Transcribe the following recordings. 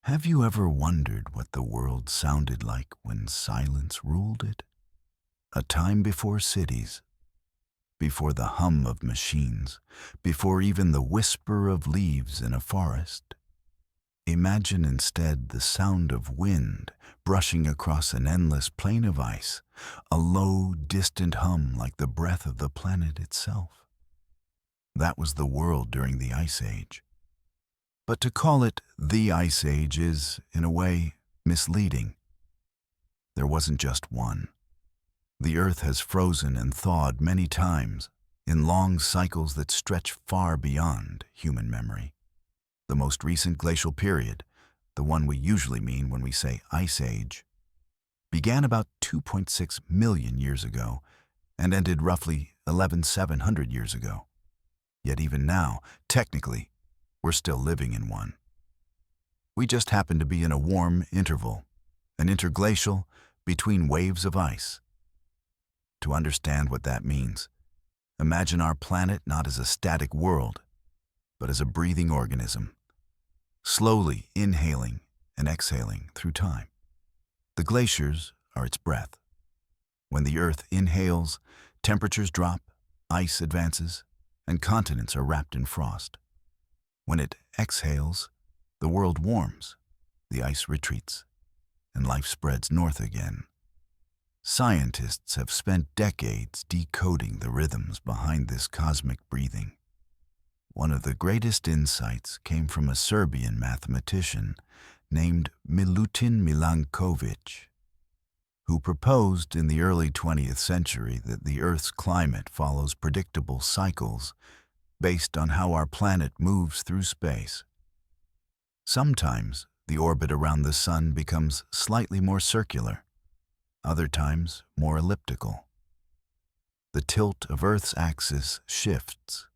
Have you ever wondered what the world sounded like when silence ruled it? A time before cities, before the hum of machines, before even the whisper of leaves in a forest. Imagine instead the sound of wind brushing across an endless plain of ice, a low, distant hum like the breath of the planet itself. That was the world during the Ice Age. But to call it the Ice Age is, in a way, misleading. There wasn't just one. The Earth has frozen and thawed many times, in long cycles that stretch far beyond human memory. The most recent glacial period, the one we usually mean when we say Ice Age, began about 2.6 million years ago and ended roughly 11,700 years ago. Yet even now, technically, we're still living in one. We just happen to be in a warm interval, an interglacial between waves of ice. To understand what that means, imagine our planet not as a static world, but as a breathing organism, slowly inhaling and exhaling through time. The glaciers are its breath. When the Earth inhales, temperatures drop, ice advances, and continents are wrapped in frost. When it exhales, the world warms, the ice retreats, and life spreads north again. Scientists have spent decades decoding the rhythms behind this cosmic breathing. One of the greatest insights came from a Serbian mathematician named Milutin Milankovic, who proposed in the early 20th century that the Earth's climate follows predictable cycles based on how our planet moves through space. Sometimes the orbit around the Sun becomes slightly more circular, other times more elliptical. The tilt of Earth's axis shifts,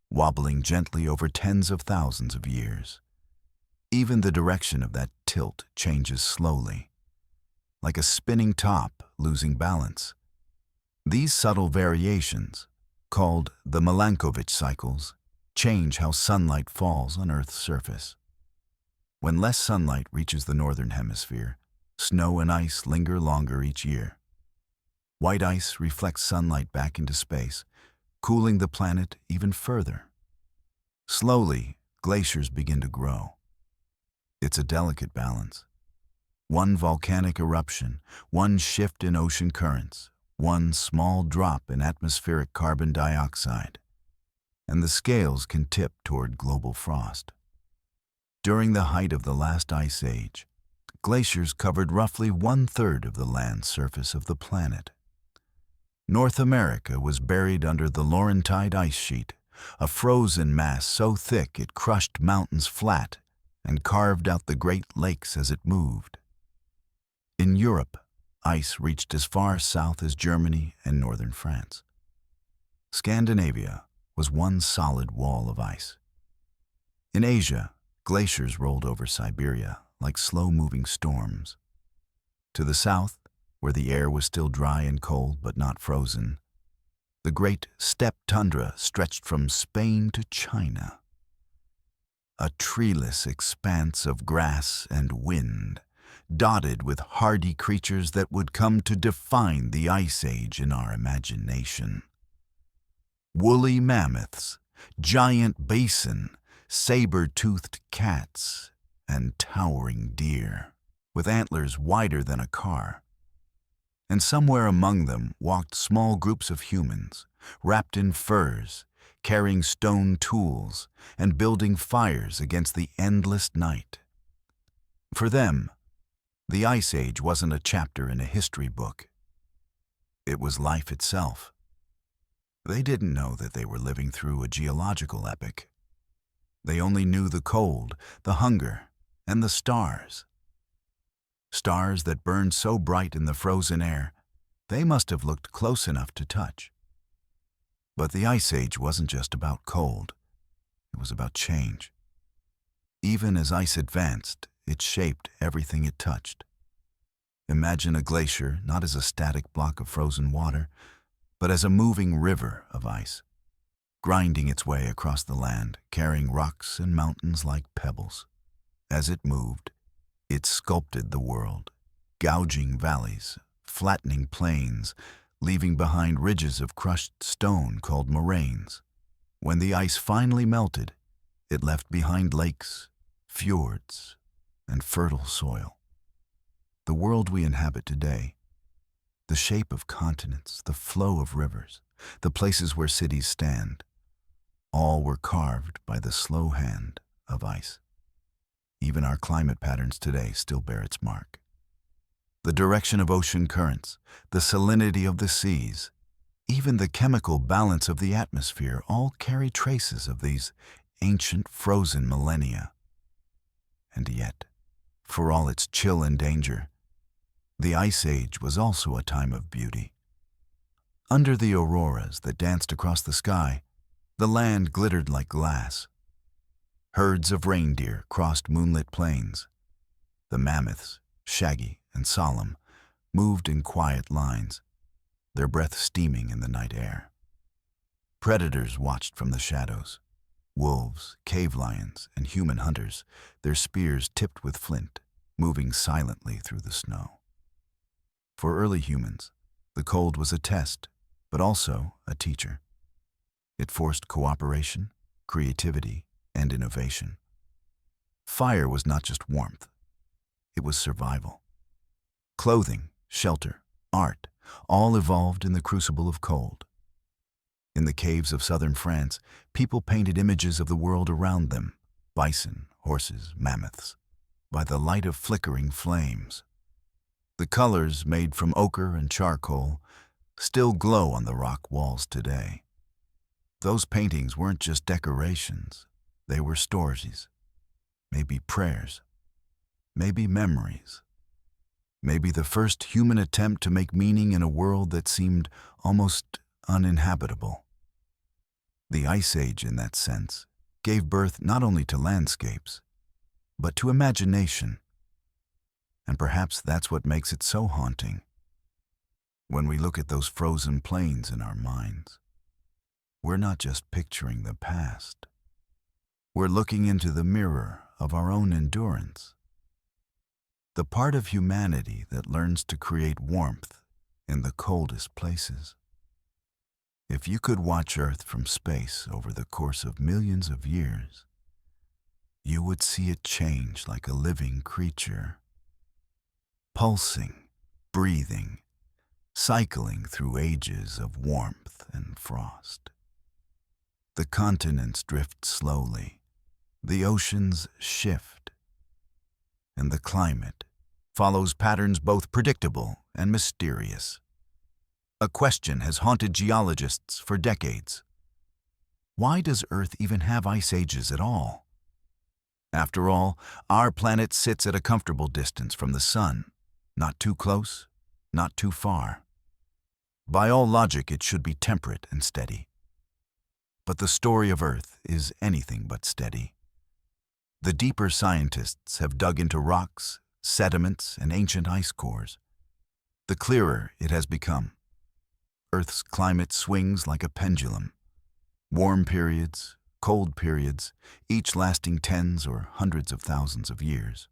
wobbling gently over tens of thousands of years. Even the direction of that tilt changes slowly, like a spinning top losing balance. These subtle variations, called the Milankovitch cycles, change how sunlight falls on Earth's surface. When less sunlight reaches the northern hemisphere, snow and ice linger longer each year. White ice reflects sunlight back into space, cooling the planet even further. Slowly, glaciers begin to grow. It's a delicate balance. One volcanic eruption, one shift in ocean currents, one small drop in atmospheric carbon dioxide, and the scales can tip toward global frost. During the height of the last ice age, glaciers covered roughly 1/3 of the land surface of the planet. North America was buried under the Laurentide ice sheet, a frozen mass so thick it crushed mountains flat and carved out the Great Lakes as it moved. In Europe, ice reached as far south as Germany and northern France. Scandinavia was one solid wall of ice. In Asia, glaciers rolled over Siberia like slow-moving storms. To the south, where the air was still dry and cold but not frozen, the great steppe tundra stretched from Spain to China. A treeless expanse of grass and wind, dotted with hardy creatures that would come to define the Ice Age in our imagination. Woolly mammoths, giant bison, saber-toothed cats, and towering deer, with antlers wider than a car. And somewhere among them walked small groups of humans, wrapped in furs, carrying stone tools, and building fires against the endless night. For them, the Ice Age wasn't a chapter in a history book. It was life itself. They didn't know that they were living through a geological epoch. They only knew the cold, the hunger, and the stars. Stars that burned so bright in the frozen air, they must have looked close enough to touch. But the Ice Age wasn't just about cold. It was about change. Even as ice advanced, it shaped everything it touched. Imagine a glacier not as a static block of frozen water, but as a moving river of ice, grinding its way across the land, carrying rocks and mountains like pebbles. As it moved, It sculpted the world, gouging valleys, flattening plains, leaving behind ridges of crushed stone called moraines. When the ice finally melted, it left behind lakes, fjords, and fertile soil. The world we inhabit today, the shape of continents, the flow of rivers, the places where cities stand, all were carved by the slow hand of ice. Even our climate patterns today still bear its mark. The direction of ocean currents, the salinity of the seas, even the chemical balance of the atmosphere all carry traces of these ancient frozen millennia. And yet, for all its chill and danger, the Ice Age was also a time of beauty. Under the auroras that danced across the sky, the land glittered like glass. Herds of reindeer crossed moonlit plains. The mammoths, shaggy and solemn, moved in quiet lines, their breath steaming in the night air. Predators watched from the shadows. Wolves, cave lions, and human hunters, their spears tipped with flint, moving silently through the snow. For early humans, the cold was a test, but also a teacher. It forced cooperation, creativity, and innovation. Fire was not just warmth, it was survival. Clothing, shelter, art, all evolved in the crucible of cold. In the caves of southern France, people painted images of the world around them, bison, horses, mammoths, by the light of flickering flames. The colors, made from ochre and charcoal, still glow on the rock walls today. Those paintings weren't just decorations, they were stories, maybe prayers, maybe memories, maybe the first human attempt to make meaning in a world that seemed almost uninhabitable. The Ice Age, in that sense, gave birth not only to landscapes, but to imagination. And perhaps that's what makes it so haunting. When we look at those frozen plains in our minds, we're not just picturing the past. We're looking into the mirror of our own endurance. The part of humanity that learns to create warmth in the coldest places. If you could watch Earth from space over the course of millions of years, you would see it change like a living creature, pulsing, breathing, cycling through ages of warmth and frost. The continents drift slowly, the oceans shift, and the climate follows patterns both predictable and mysterious. A question has haunted geologists for decades. Why does Earth even have ice ages at all? After all, our planet sits at a comfortable distance from the sun, not too close, not too far. By all logic, it should be temperate and steady. But the story of Earth is anything but steady. The deeper scientists have dug into rocks, sediments, and ancient ice cores. The clearer it has become. Earth's climate swings like a pendulum. Warm periods, cold periods, each lasting tens or hundreds of thousands of years.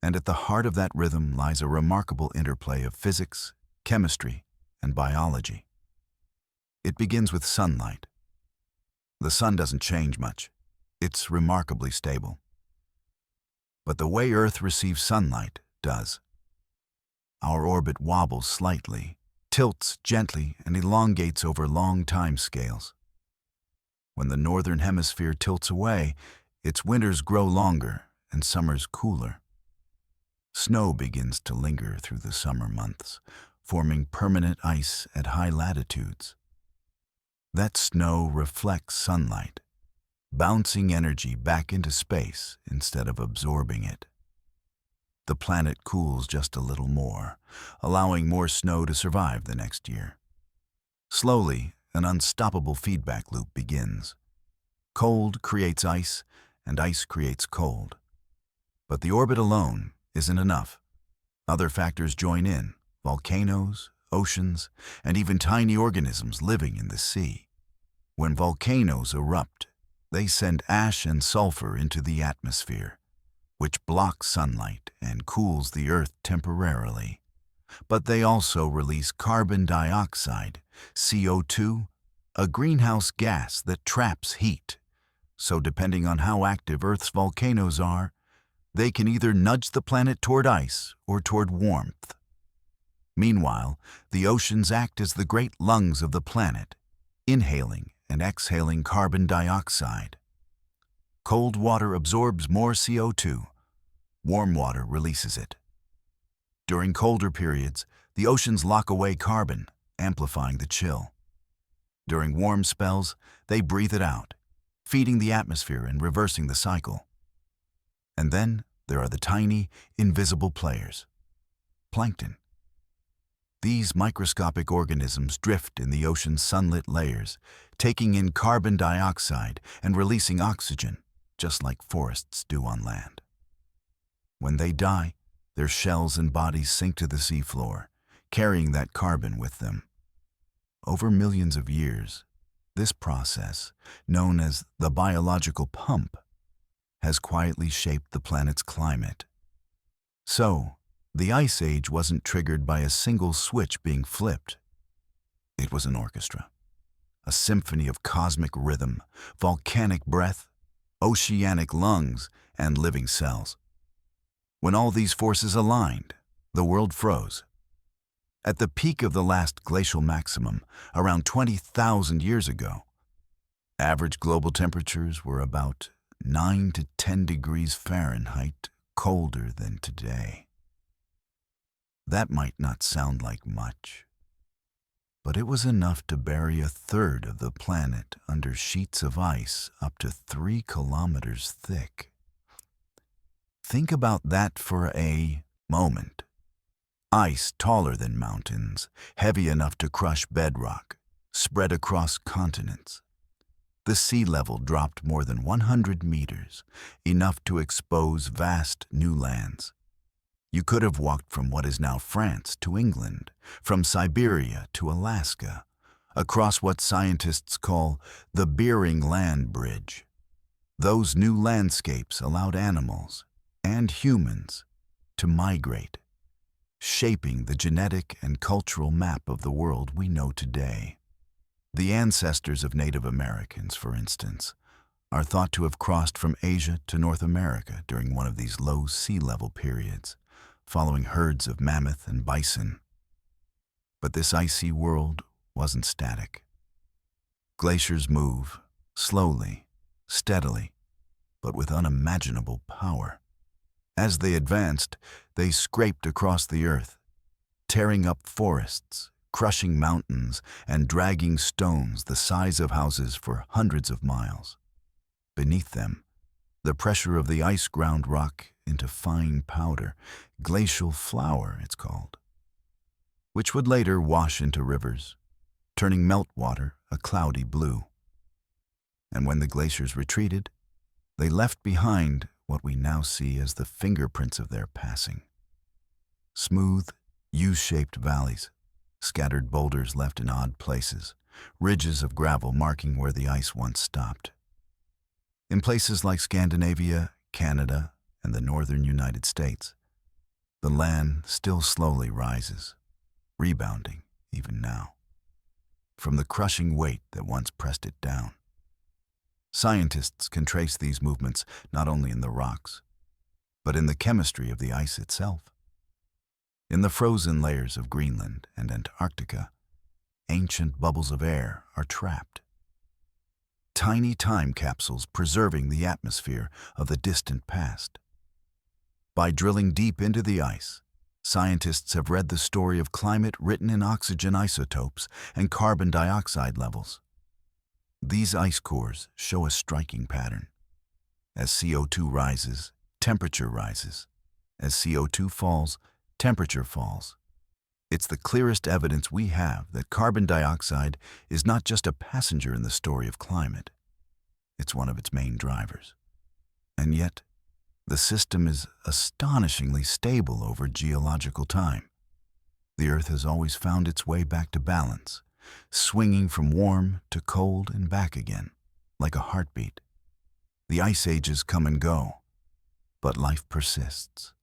And at the heart of that rhythm lies a remarkable interplay of physics, chemistry, and biology. It begins with sunlight. The sun doesn't change much. It's remarkably stable. But the way Earth receives sunlight does. Our orbit wobbles slightly, tilts gently, and elongates over long time scales. When the northern hemisphere tilts away, its winters grow longer and summers cooler. Snow begins to linger through the summer months, forming permanent ice at high latitudes. That snow reflects sunlight, bouncing energy back into space instead of absorbing it. The planet cools just a little more, allowing more snow to survive the next year. Slowly, an unstoppable feedback loop begins. Cold creates ice, and ice creates cold. But the orbit alone isn't enough. Other factors join in: volcanoes, oceans, and even tiny organisms living in the sea. When volcanoes erupt, they send ash and sulfur into the atmosphere, which blocks sunlight and cools the Earth temporarily. But they also release carbon dioxide, CO2, a greenhouse gas that traps heat. So depending on how active Earth's volcanoes are, they can either nudge the planet toward ice or toward warmth. Meanwhile, the oceans act as the great lungs of the planet, inhaling and exhaling carbon dioxide. Cold water absorbs more CO2. Warm water releases it. During colder periods, the oceans lock away carbon, amplifying the chill. During warm spells, they breathe it out, feeding the atmosphere and reversing the cycle. And then there are the tiny, invisible players, plankton. These microscopic organisms drift in the ocean's sunlit layers, taking in carbon dioxide and releasing oxygen, just like forests do on land. When they die, their shells and bodies sink to the seafloor, carrying that carbon with them. Over millions of years, this process, known as the biological pump, has quietly shaped the planet's climate. So, the Ice Age wasn't triggered by a single switch being flipped. It was an orchestra, a symphony of cosmic rhythm, volcanic breath, oceanic lungs, and living cells. When all these forces aligned, the world froze. At the peak of the last glacial maximum, around 20,000 years ago, average global temperatures were about 9 to 10 degrees Fahrenheit colder than today. That might not sound like much, but it was enough to bury a third of the planet under sheets of ice up to 3 kilometers thick. Think about that for a moment. Ice taller than mountains, heavy enough to crush bedrock, spread across continents. The sea level dropped more than 100 meters, enough to expose vast new lands. You could have walked from what is now France to England, from Siberia to Alaska, across what scientists call the Bering Land Bridge. Those new landscapes allowed animals and humans to migrate, shaping the genetic and cultural map of the world we know today. The ancestors of Native Americans, for instance, are thought to have crossed from Asia to North America during one of these low sea level periods, following herds of mammoth and bison. But this icy world wasn't static. Glaciers move, slowly, steadily, but with unimaginable power. As they advanced, they scraped across the earth, tearing up forests, crushing mountains, and dragging stones the size of houses for hundreds of miles. Beneath them, the pressure of the ice ground rock into fine powder, glacial flour it's called, which would later wash into rivers, turning meltwater a cloudy blue. And when the glaciers retreated, they left behind what we now see as the fingerprints of their passing. Smooth, U-shaped valleys, scattered boulders left in odd places, ridges of gravel marking where the ice once stopped. In places like Scandinavia, Canada, and the northern United States, the land still slowly rises, rebounding even now, from the crushing weight that once pressed it down. Scientists can trace these movements not only in the rocks, but in the chemistry of the ice itself. In the frozen layers of Greenland and Antarctica, ancient bubbles of air are trapped. Tiny time capsules preserving the atmosphere of the distant past. By drilling deep into the ice, scientists have read the story of climate written in oxygen isotopes and carbon dioxide levels. These ice cores show a striking pattern. As CO2 rises, temperature rises. As CO2 falls, temperature falls. It's the clearest evidence we have that carbon dioxide is not just a passenger in the story of climate. It's one of its main drivers. And yet, the system is astonishingly stable over geological time. The Earth has always found its way back to balance, swinging from warm to cold and back again, like a heartbeat. The ice ages come and go, But life persists.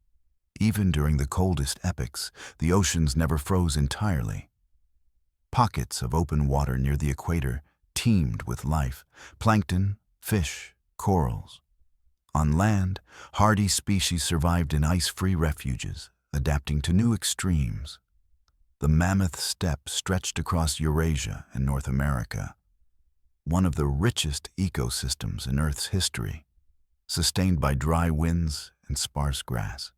Even during the coldest epochs, the oceans never froze entirely. Pockets of open water near the equator teemed with life: plankton, fish, corals. On land, hardy species survived in ice-free refuges, adapting to new extremes. The mammoth steppe stretched across Eurasia and North America, one of the richest ecosystems in Earth's history, sustained by dry winds and sparse grass.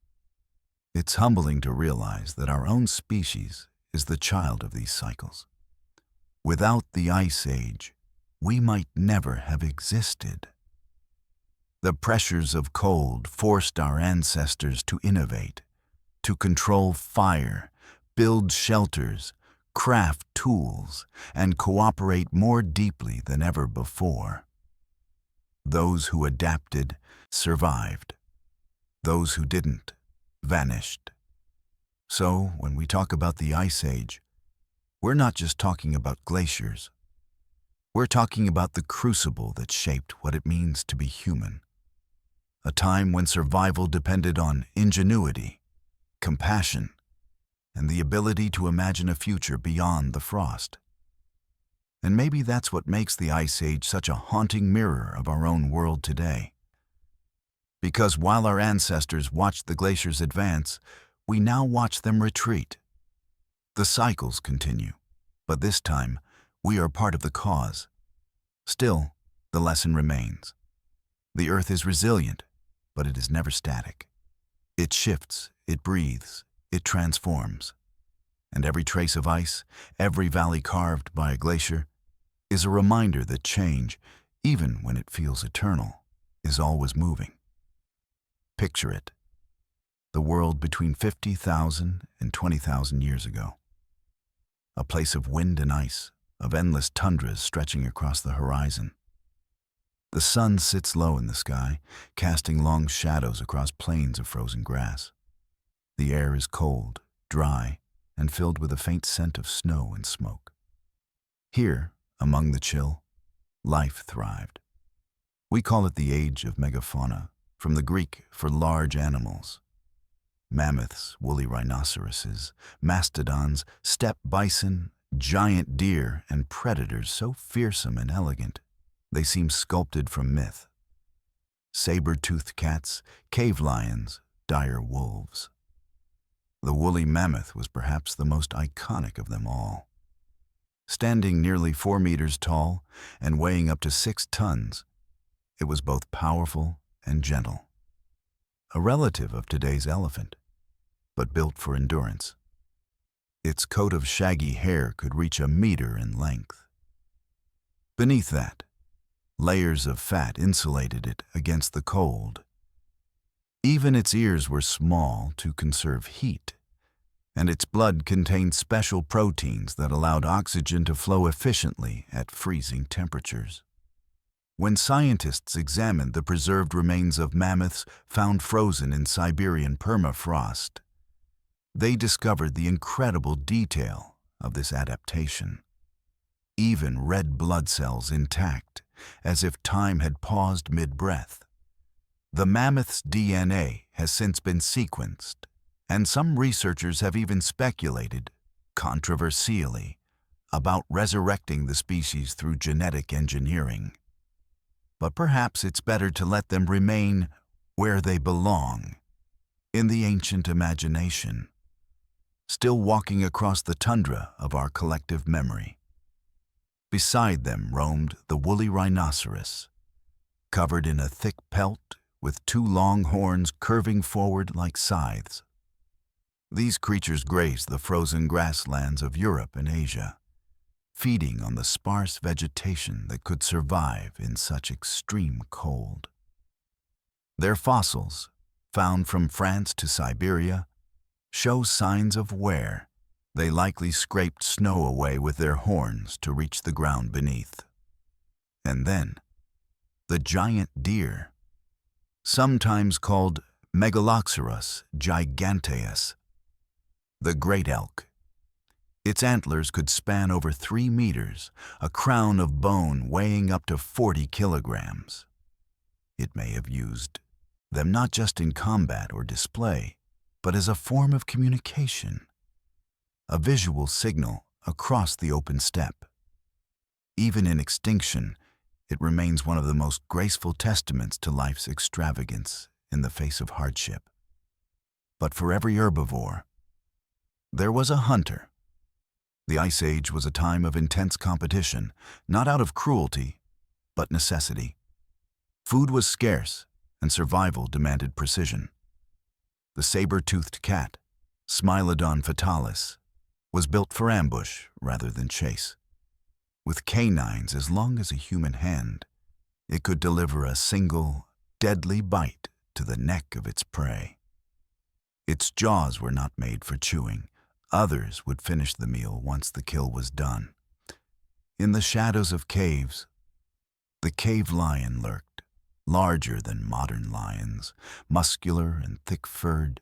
It's humbling to realize that our own species is the child of these cycles. Without the Ice Age, we might never have existed. The pressures of cold forced our ancestors to innovate, to control fire, build shelters, craft tools, and cooperate more deeply than ever before. Those who adapted survived. Those who didn't vanished. So, when we talk about the Ice Age, we're not just talking about glaciers. We're talking about the crucible that shaped what it means to be human. A time when survival depended on ingenuity, compassion, and the ability to imagine a future beyond the frost. And maybe that's what makes the Ice Age such a haunting mirror of our own world today. Because while our ancestors watched the glaciers advance, we now watch them retreat. The cycles continue, but this time, we are part of the cause. Still, the lesson remains. The Earth is resilient, but it is never static. It shifts, it breathes, it transforms. And every trace of ice, every valley carved by a glacier, is a reminder that change, even when it feels eternal, is always moving. Picture it. The world between 50,000 and 20,000 years ago. A place of wind and ice, of endless tundras stretching across the horizon. The sun sits low in the sky, casting long shadows across plains of frozen grass. The air is cold, dry, and filled with a faint scent of snow and smoke. Here, among the chill, life thrived. We call it the age of megafauna, from the Greek for large animals. Mammoths, woolly rhinoceroses, mastodons, steppe bison, giant deer, and predators so fearsome and elegant, they seem sculpted from myth. Saber-toothed cats, cave lions, dire wolves. The woolly mammoth was perhaps the most iconic of them all. Standing nearly 4 meters tall and weighing up to 6 tons, it was both powerful and gentle. A relative of today's elephant, but built for endurance. Its coat of shaggy hair could reach 1 meter in length. Beneath that, layers of fat insulated it against the cold. Even its ears were small to conserve heat, and its blood contained special proteins that allowed oxygen to flow efficiently at freezing temperatures. When scientists examined the preserved remains of mammoths found frozen in Siberian permafrost, they discovered the incredible detail of this adaptation. Even red blood cells intact, as if time had paused mid-breath. The mammoth's DNA has since been sequenced, and some researchers have even speculated, controversially, about resurrecting the species through genetic engineering. But perhaps it's better to let them remain where they belong, in the ancient imagination, still walking across the tundra of our collective memory. Beside them roamed the woolly rhinoceros, covered in a thick pelt with 2 long horns curving forward like scythes. These creatures grazed the frozen grasslands of Europe and Asia, feeding on the sparse vegetation that could survive in such extreme cold. Their fossils, found from France to Siberia, show signs of wear. They likely scraped snow away with their horns to reach the ground beneath. And then, the giant deer, sometimes called Megaloceros giganteus, the great elk. Its antlers could span over 3 meters, a crown of bone weighing up to 40 kilograms. It may have used them not just in combat or display, but as a form of communication, a visual signal across the open steppe. Even in extinction, it remains one of the most graceful testaments to life's extravagance in the face of hardship. But for every herbivore, there was a hunter. The Ice Age was a time of intense competition, not out of cruelty, but necessity. Food was scarce, and survival demanded precision. The saber-toothed cat, Smilodon fatalis, was built for ambush rather than chase. With canines as long as a human hand, it could deliver a single, deadly bite to the neck of its prey. Its jaws were not made for chewing. Others would finish the meal once the kill was done. In the shadows of caves, the cave lion lurked, larger than modern lions, muscular and thick-furred,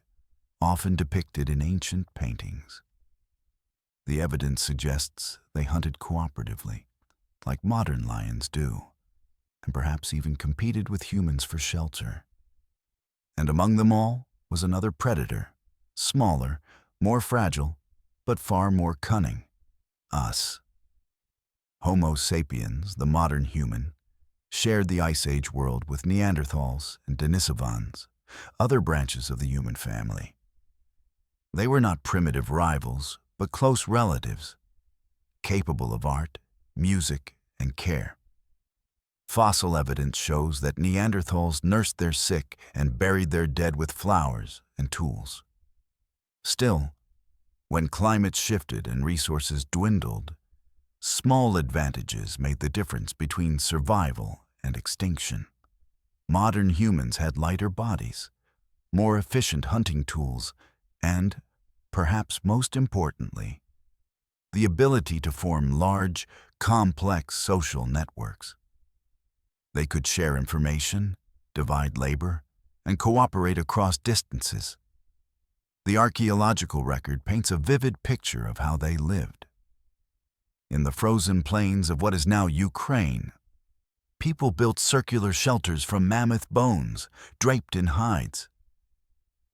often depicted in ancient paintings. The evidence suggests they hunted cooperatively, like modern lions do, and perhaps even competed with humans for shelter. And among them all was another predator, smaller, more fragile, but far more cunning: us. Homo sapiens, the modern human, shared the Ice Age world with Neanderthals and Denisovans, other branches of the human family. They were not primitive rivals, but close relatives, capable of art, music, and care. Fossil evidence shows that Neanderthals nursed their sick and buried their dead with flowers and tools. Still, when climates shifted and resources dwindled, small advantages made the difference between survival and extinction. Modern humans had lighter bodies, more efficient hunting tools, and, perhaps most importantly, the ability to form large, complex social networks. They could share information, divide labor, and cooperate across distances. The archaeological record paints a vivid picture of how they lived. In the frozen plains of what is now Ukraine, people built circular shelters from mammoth bones, draped in hides.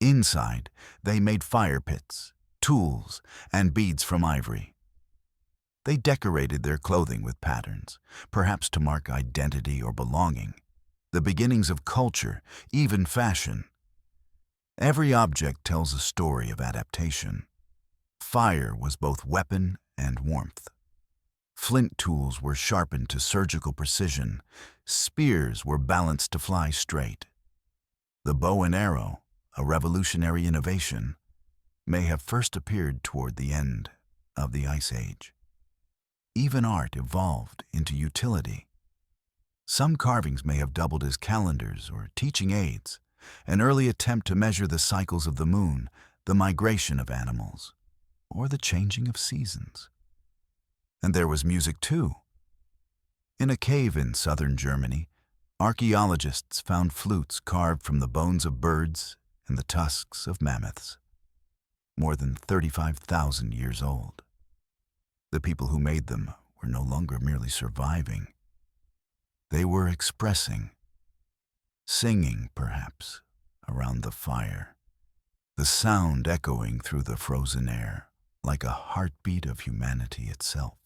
Inside, they made fire pits, tools, and beads from ivory. They decorated their clothing with patterns, perhaps to mark identity or belonging, the beginnings of culture, even fashion. Every object tells a story of adaptation. Fire was both weapon and warmth. Flint tools were sharpened to surgical precision. Spears were balanced to fly straight. The bow and arrow, a revolutionary innovation, may have first appeared toward the end of the Ice Age. Even art evolved into utility. Some carvings may have doubled as calendars or teaching aids, an early attempt to measure the cycles of the moon, the migration of animals, or the changing of seasons. And there was music too. In a cave in southern Germany, archaeologists found flutes carved from the bones of birds and the tusks of mammoths, more than 35,000 years old. The people who made them were no longer merely surviving. They were expressing, singing perhaps, around the fire, the sound echoing through the frozen air like a heartbeat of humanity itself.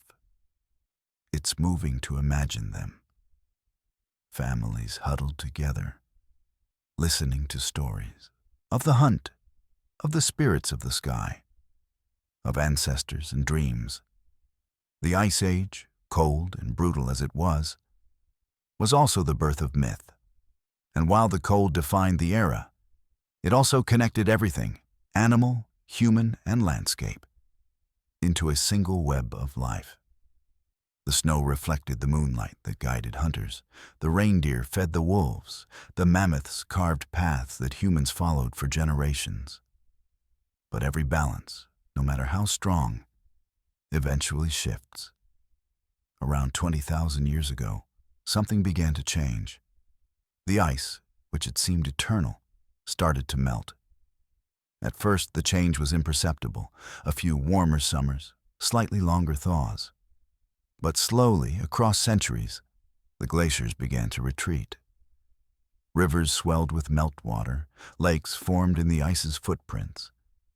It's moving to imagine them. Families huddled together, listening to stories of the hunt, of the spirits of the sky, of ancestors and dreams. The Ice Age, cold and brutal as it was also the birth of myth. And while the cold defined the era, it also connected everything, animal, human, and landscape, into a single web of life. The snow reflected the moonlight that guided hunters. The reindeer fed the wolves. The mammoths carved paths that humans followed for generations. But every balance, no matter how strong, eventually shifts. Around 20,000 years ago, something began to change. The ice, which had seemed eternal, started to melt. At first, the change was imperceptible, a few warmer summers, slightly longer thaws. But slowly, across centuries, the glaciers began to retreat. Rivers swelled with meltwater, lakes formed in the ice's footprints,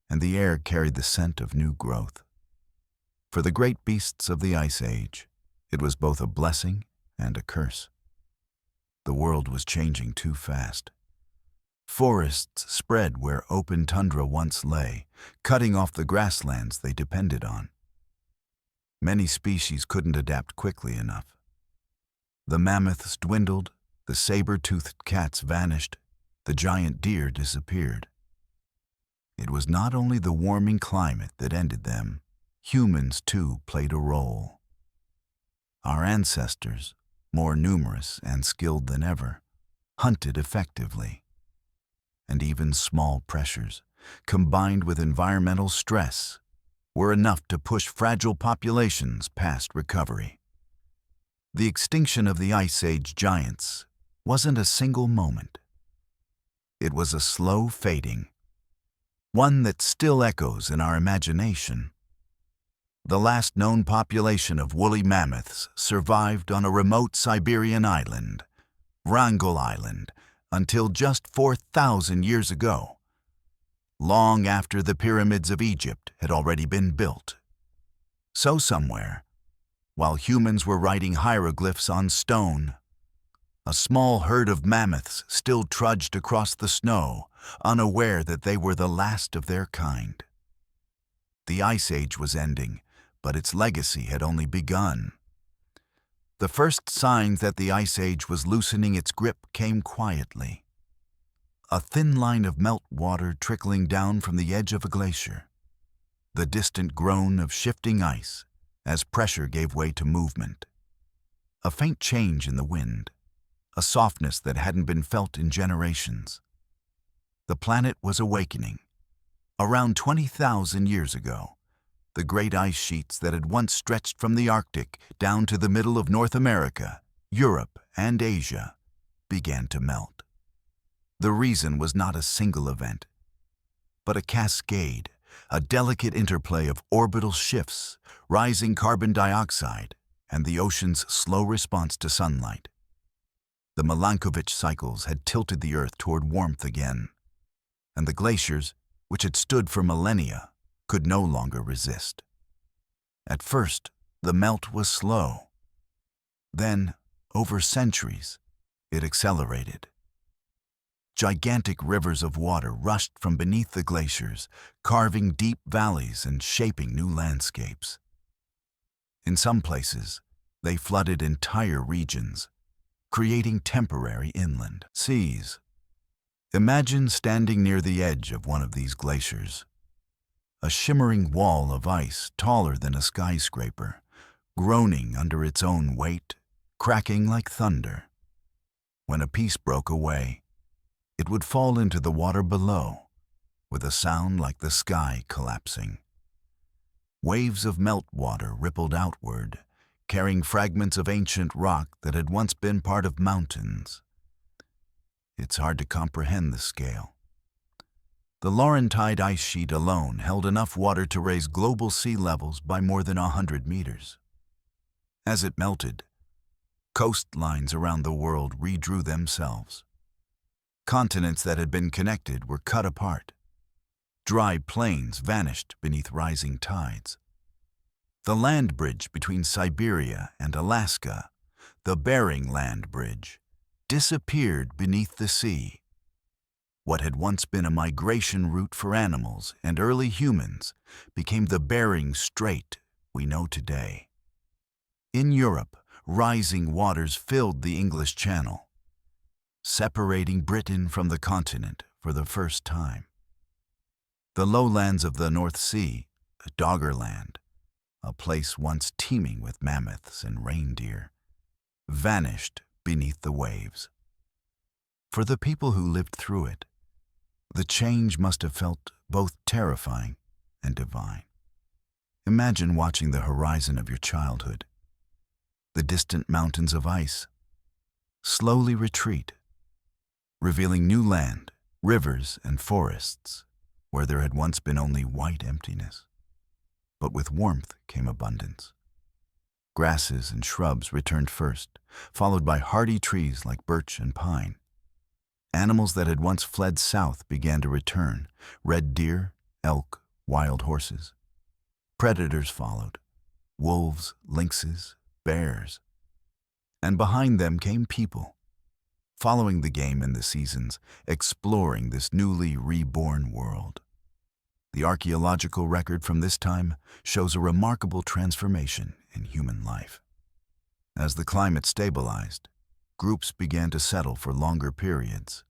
and the air carried the scent of new growth. For the great beasts of the Ice Age, it was both a blessing and a curse. The world was changing too fast. Forests spread where open tundra once lay, cutting off the grasslands they depended on. Many species couldn't adapt quickly enough. The mammoths dwindled, the saber-toothed cats vanished, the giant deer disappeared. It was not only the warming climate that ended them, humans too played a role. Our ancestors, more numerous and skilled than ever, hunted effectively. And even small pressures, combined with environmental stress, were enough to push fragile populations past recovery. The extinction of the Ice Age giants wasn't a single moment. It was a slow fading, one that still echoes in our imagination. The last known population of woolly mammoths survived on a remote Siberian island, Wrangel Island, until just 4,000 years ago, long after the pyramids of Egypt had already been built. So somewhere, while humans were writing hieroglyphs on stone, a small herd of mammoths still trudged across the snow, unaware that they were the last of their kind. The Ice Age was ending, but its legacy had only begun. The first signs that the Ice Age was loosening its grip came quietly. A thin line of meltwater trickling down from the edge of a glacier. The distant groan of shifting ice as pressure gave way to movement. A faint change in the wind, a softness that hadn't been felt in generations. The planet was awakening. Around 20,000 years ago, the great ice sheets that had once stretched from the Arctic down to the middle of North America, Europe, and Asia began to melt. The reason was not a single event, but a cascade, a delicate interplay of orbital shifts, rising carbon dioxide, and the ocean's slow response to sunlight. The Milankovitch cycles had tilted the Earth toward warmth again, and the glaciers, which had stood for millennia, could no longer resist. At first, the melt was slow. Then, over centuries, it accelerated. Gigantic rivers of water rushed from beneath the glaciers, carving deep valleys and shaping new landscapes. In some places, they flooded entire regions, creating temporary inland seas. Imagine standing near the edge of one of these glaciers. A shimmering wall of ice taller than a skyscraper, groaning under its own weight, cracking like thunder. When a piece broke away, it would fall into the water below, with a sound like the sky collapsing. Waves of meltwater rippled outward, carrying fragments of ancient rock that had once been part of mountains. It's hard to comprehend the scale. The Laurentide ice sheet alone held enough water to raise global sea levels by more than 100 meters. As it melted, coastlines around the world redrew themselves. Continents that had been connected were cut apart. Dry plains vanished beneath rising tides. The land bridge between Siberia and Alaska, the Bering Land Bridge, disappeared beneath the sea. What had once been a migration route for animals and early humans became the Bering Strait we know today. In Europe, rising waters filled the English Channel, separating Britain from the continent for the first time. The lowlands of the North Sea, Doggerland, a place once teeming with mammoths and reindeer, vanished beneath the waves. For the people who lived through it, the change must have felt both terrifying and divine. Imagine watching the horizon of your childhood, the distant mountains of ice, slowly retreat, revealing new land, rivers, and forests where there had once been only white emptiness. But with warmth came abundance. Grasses and shrubs returned first, followed by hardy trees like birch and pine. Animals that had once fled south began to return: red deer, elk, wild horses. Predators followed: wolves, lynxes, bears. And behind them came people, following the game and the seasons, exploring this newly reborn world. The archaeological record from this time shows a remarkable transformation in human life. As the climate stabilized, groups began to settle for longer periods.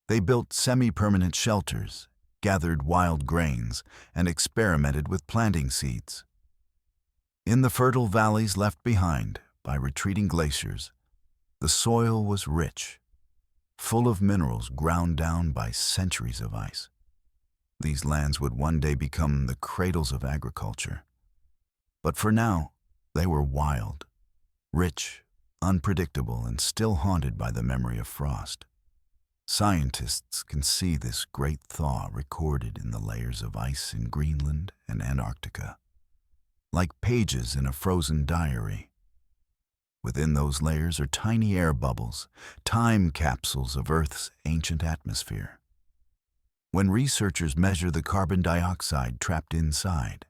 They built semi-permanent shelters, gathered wild grains, and experimented with planting seeds. In the fertile valleys left behind by retreating glaciers, the soil was rich, full of minerals ground down by centuries of ice. These lands would one day become the cradles of agriculture. But for now, they were wild, rich, unpredictable, and still haunted by the memory of frost. Scientists can see this great thaw recorded in the layers of ice in Greenland and Antarctica, like pages in a frozen diary. Within those layers are tiny air bubbles, time capsules of Earth's ancient atmosphere. When researchers measure the carbon dioxide trapped inside,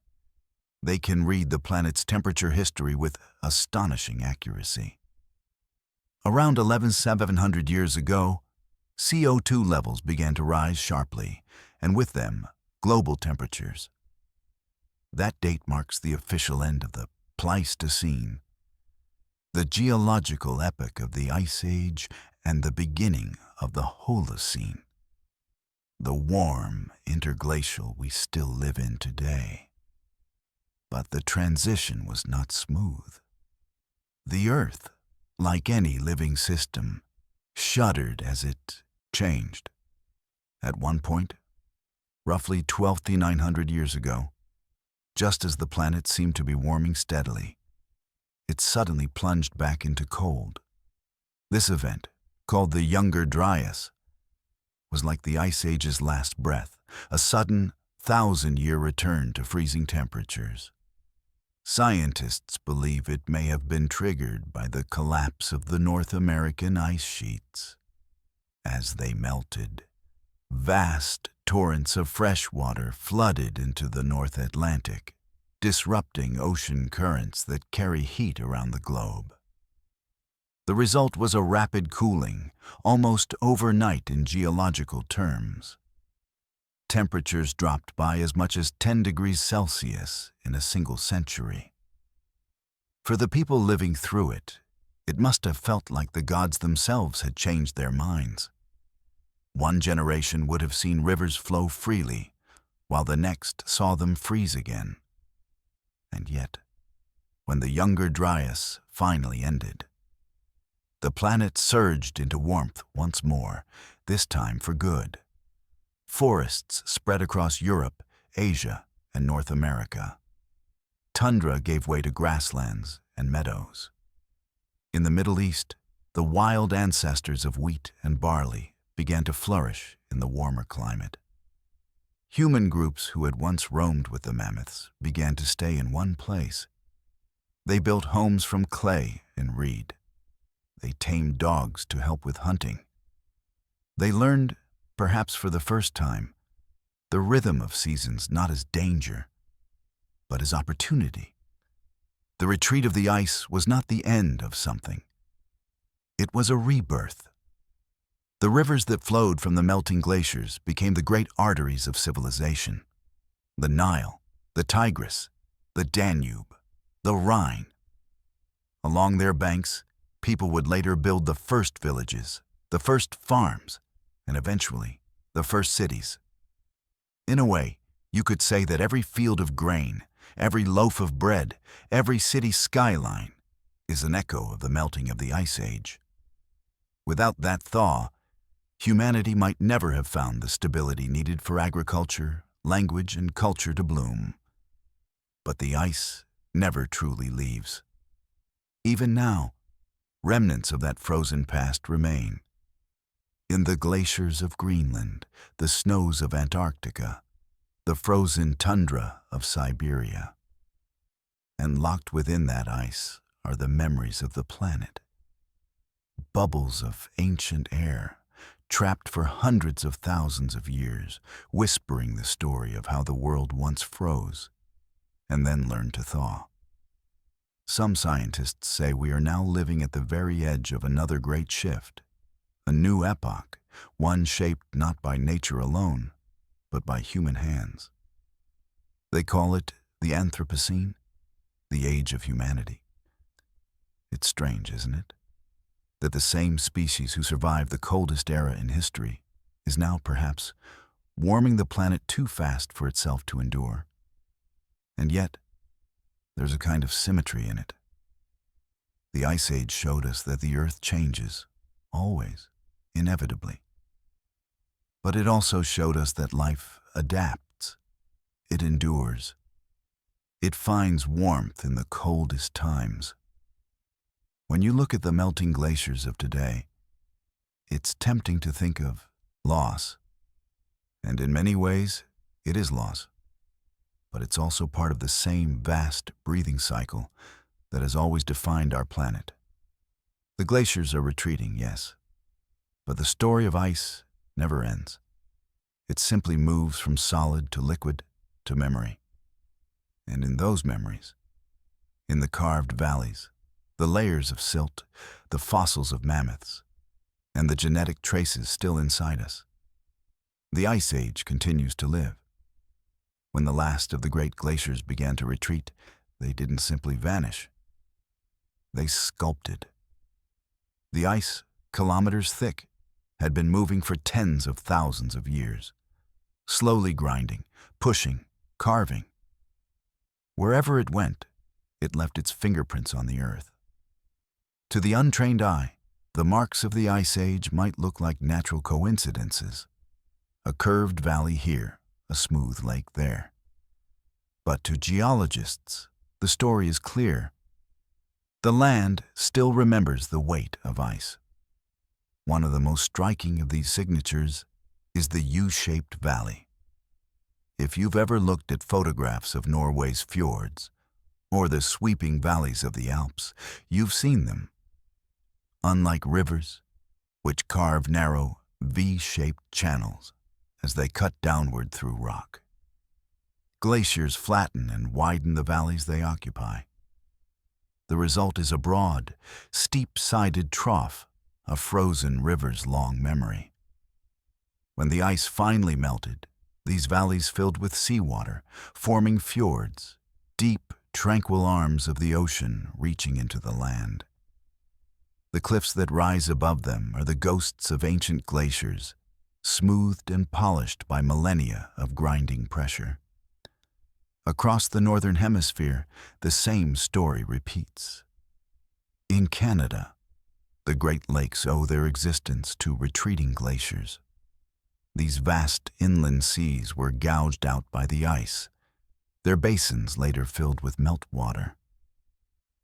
they can read the planet's temperature history with astonishing accuracy. Around 11,700 years ago, CO2 levels began to rise sharply, and with them, global temperatures. That date marks the official end of the Pleistocene, the geological epoch of the Ice Age, and the beginning of the Holocene, the warm interglacial we still live in today. But the transition was not smooth. The Earth, like any living system, shuddered as it changed. At one point, roughly 12,900 years ago, just as the planet seemed to be warming steadily, it suddenly plunged back into cold. This event, called the Younger Dryas, was like the Ice Age's last breath, a sudden 1,000-year return to freezing temperatures. Scientists believe it may have been triggered by the collapse of the North American ice sheets. As they melted, vast torrents of fresh water flooded into the North Atlantic, disrupting ocean currents that carry heat around the globe. The result was a rapid cooling, almost overnight in geological terms. Temperatures dropped by as much as 10 degrees Celsius in a single century. For the people living through it, it must have felt like the gods themselves had changed their minds. One generation would have seen rivers flow freely, while the next saw them freeze again. And yet, when the Younger Dryas finally ended, the planet surged into warmth once more, this time for good. Forests spread across Europe, Asia, and North America. Tundra gave way to grasslands and meadows. In the Middle East, the wild ancestors of wheat and barley began to flourish in the warmer climate. Human groups who had once roamed with the mammoths began to stay in one place. They built homes from clay and reed. They tamed dogs to help with hunting. They learned, perhaps for the first time, the rhythm of seasons not as danger, but as opportunity. The retreat of the ice was not the end of something. It was a rebirth. The rivers that flowed from the melting glaciers became the great arteries of civilization. The Nile, the Tigris, the Danube, the Rhine. Along their banks, people would later build the first villages, the first farms, and eventually, the first cities. In a way, you could say that every field of grain, every loaf of bread, every city skyline is an echo of the melting of the Ice Age. Without that thaw, humanity might never have found the stability needed for agriculture, language, and culture to bloom. But the ice never truly leaves. Even now, remnants of that frozen past remain. In the glaciers of Greenland, the snows of Antarctica, the frozen tundra of Siberia. And locked within that ice are the memories of the planet. Bubbles of ancient air, trapped for hundreds of thousands of years, whispering the story of how the world once froze and then learned to thaw. Some scientists say we are now living at the very edge of another great shift, a new epoch, one shaped not by nature alone, but by human hands. They call it the Anthropocene, the age of humanity. It's strange, isn't it, that the same species who survived the coldest era in history is now perhaps warming the planet too fast for itself to endure. And yet, there's a kind of symmetry in it. The Ice Age showed us that the Earth changes, always, inevitably. But it also showed us that life adapts, it endures, it finds warmth in the coldest times. When you look at the melting glaciers of today, it's tempting to think of loss. And in many ways, it is loss. But it's also part of the same vast breathing cycle that has always defined our planet. The glaciers are retreating, yes, but the story of ice never ends. It simply moves from solid to liquid to memory. And in those memories, in the carved valleys, the layers of silt, the fossils of mammoths, and the genetic traces still inside us, the Ice Age continues to live. When the last of the great glaciers began to retreat, they didn't simply vanish. They sculpted. The ice, kilometers thick, had been moving for tens of thousands of years, slowly grinding, pushing, carving. Wherever it went, it left its fingerprints on the earth. To the untrained eye, the marks of the Ice Age might look like natural coincidences. A curved valley here, a smooth lake there. But to geologists, the story is clear. The land still remembers the weight of ice. One of the most striking of these signatures is the U-shaped valley. If you've ever looked at photographs of Norway's fjords or the sweeping valleys of the Alps, you've seen them. Unlike rivers, which carve narrow, V-shaped channels as they cut downward through rock, glaciers flatten and widen the valleys they occupy. The result is a broad, steep-sided trough, a frozen river's long memory. When the ice finally melted, these valleys filled with seawater, forming fjords, deep, tranquil arms of the ocean reaching into the land. The cliffs that rise above them are the ghosts of ancient glaciers, smoothed and polished by millennia of grinding pressure. Across the northern hemisphere, the same story repeats. In Canada, the Great Lakes owe their existence to retreating glaciers. These vast inland seas were gouged out by the ice, their basins later filled with meltwater.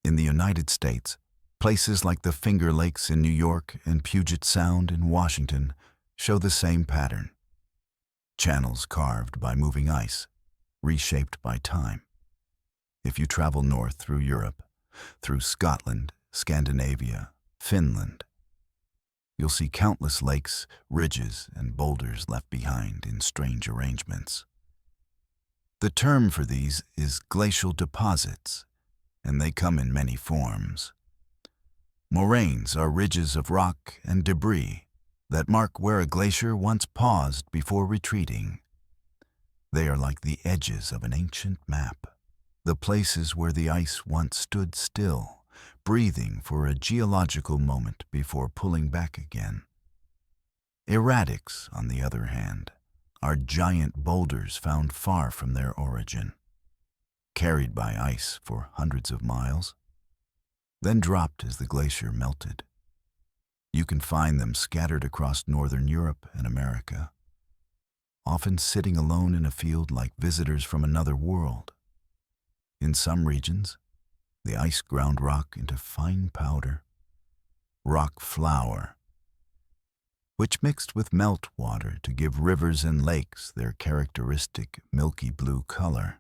In the United States, places like the Finger Lakes in New York and Puget Sound in Washington show the same pattern. Channels carved by moving ice, reshaped by time. If you travel north through Europe, through Scotland, Scandinavia, Finland, you'll see countless lakes, ridges, and boulders left behind in strange arrangements. The term for these is glacial deposits, and they come in many forms. Moraines are ridges of rock and debris that mark where a glacier once paused before retreating. They are like the edges of an ancient map, the places where the ice once stood still, breathing for a geological moment before pulling back again. Erratics, on the other hand, are giant boulders found far from their origin, carried by ice for hundreds of miles, then dropped as the glacier melted. You can find them scattered across northern Europe and America, often sitting alone in a field like visitors from another world. In some regions, the ice ground rock into fine powder, rock flour, which mixed with melt water to give rivers and lakes their characteristic milky blue color.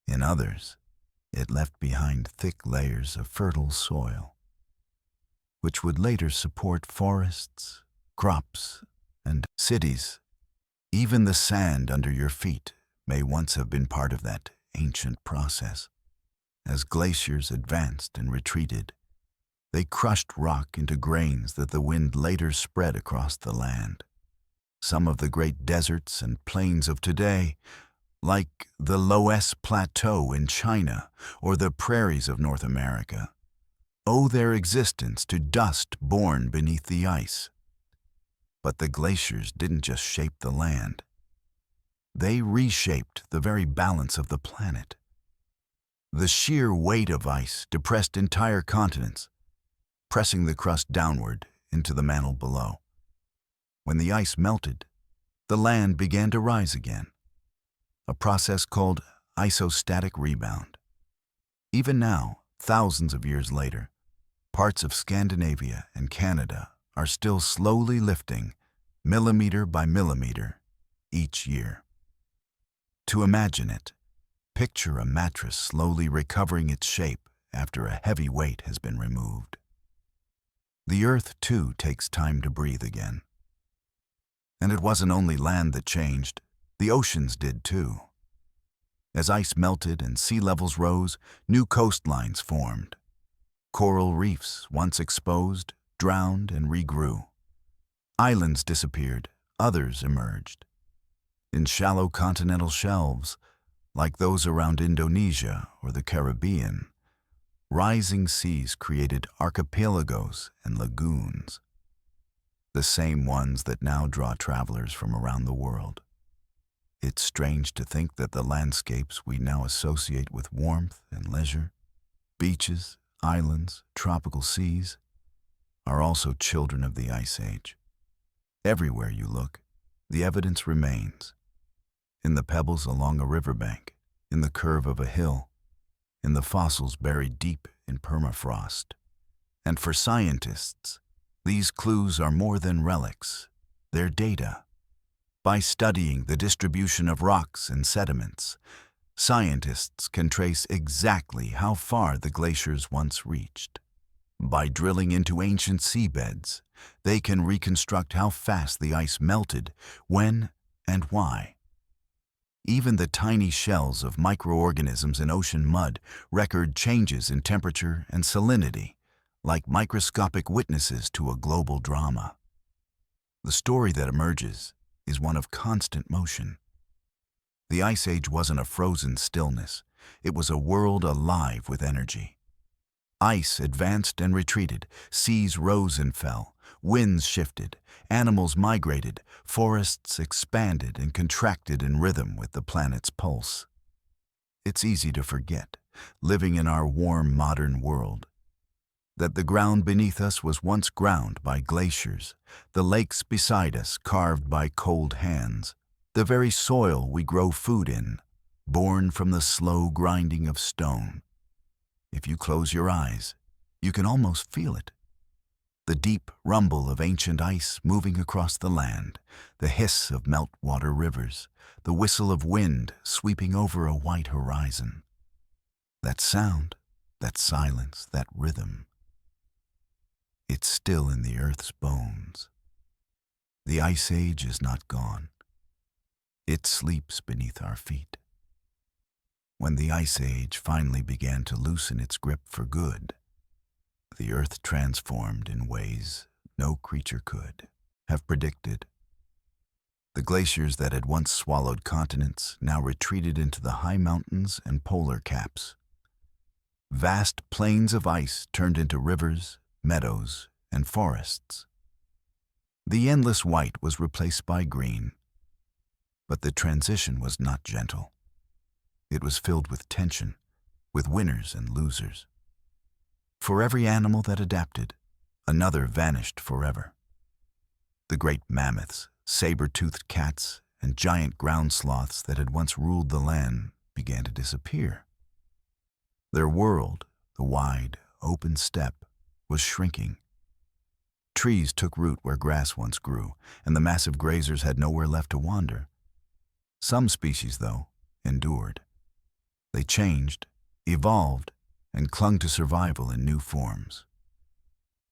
In others, it left behind thick layers of fertile soil, which would later support forests, crops, and cities. Even the sand under your feet may once have been part of that ancient process. As glaciers advanced and retreated, they crushed rock into grains that the wind later spread across the land. Some of the great deserts and plains of today, like the Loess Plateau in China or the prairies of North America, owe their existence to dust born beneath the ice. But the glaciers didn't just shape the land. They reshaped the very balance of the planet. The sheer weight of ice depressed entire continents, pressing the crust downward into the mantle below. When the ice melted, the land began to rise again, a process called isostatic rebound. Even now, thousands of years later, parts of Scandinavia and Canada are still slowly lifting, millimeter by millimeter, each year. To imagine it, picture a mattress slowly recovering its shape after a heavy weight has been removed. The Earth, too, takes time to breathe again. And it wasn't only land that changed, the oceans did too. As ice melted and sea levels rose, new coastlines formed. Coral reefs, once exposed, drowned and regrew. Islands disappeared, others emerged. In shallow continental shelves, like those around Indonesia or the Caribbean, rising seas created archipelagos and lagoons, the same ones that now draw travelers from around the world. It's strange to think that the landscapes we now associate with warmth and leisure, beaches, islands, tropical seas, are also children of the Ice Age. Everywhere you look, the evidence remains. In the pebbles along a riverbank, in the curve of a hill, in the fossils buried deep in permafrost. And for scientists, these clues are more than relics, they're data. By studying the distribution of rocks and sediments, scientists can trace exactly how far the glaciers once reached. By drilling into ancient seabeds, they can reconstruct how fast the ice melted, when, and why. Even the tiny shells of microorganisms in ocean mud record changes in temperature and salinity, like microscopic witnesses to a global drama. The story that emerges is one of constant motion. The Ice Age wasn't a frozen stillness, it was a world alive with energy. Ice advanced and retreated, seas rose and fell, winds shifted, animals migrated, forests expanded and contracted in rhythm with the planet's pulse. It's easy to forget, living in our warm modern world, that the ground beneath us was once ground by glaciers, the lakes beside us carved by cold hands, the very soil we grow food in, born from the slow grinding of stone. If you close your eyes, you can almost feel it. The deep rumble of ancient ice moving across the land, the hiss of meltwater rivers, the whistle of wind sweeping over a white horizon. That sound, that silence, that rhythm, it's still in the Earth's bones. The Ice Age is not gone. It sleeps beneath our feet. When the Ice Age finally began to loosen its grip for good, the Earth transformed in ways no creature could have predicted. The glaciers that had once swallowed continents now retreated into the high mountains and polar caps. Vast plains of ice turned into rivers, meadows, and forests. The endless white was replaced by green, but the transition was not gentle. It was filled with tension, with winners and losers. For every animal that adapted, another vanished forever. The great mammoths, saber-toothed cats, and giant ground sloths that had once ruled the land began to disappear. Their world, the wide, open steppe, was shrinking. Trees took root where grass once grew, and the massive grazers had nowhere left to wander. Some species, though, endured. They changed, evolved, and clung to survival in new forms.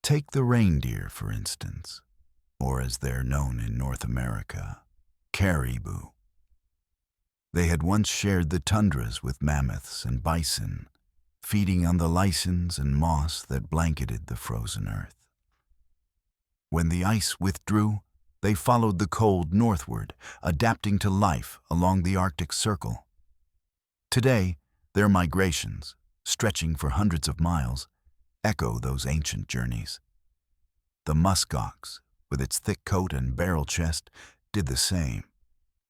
Take the reindeer, for instance. or as they're known in North America, caribou. They had once shared the tundras with mammoths and bison, feeding on the lichens and moss that blanketed the frozen earth. When the ice withdrew, they followed the cold northward, adapting to life along the Arctic Circle. Today, their migrations, stretching for hundreds of miles, echo those ancient journeys. The muskox, with its thick coat and barrel chest, did the same.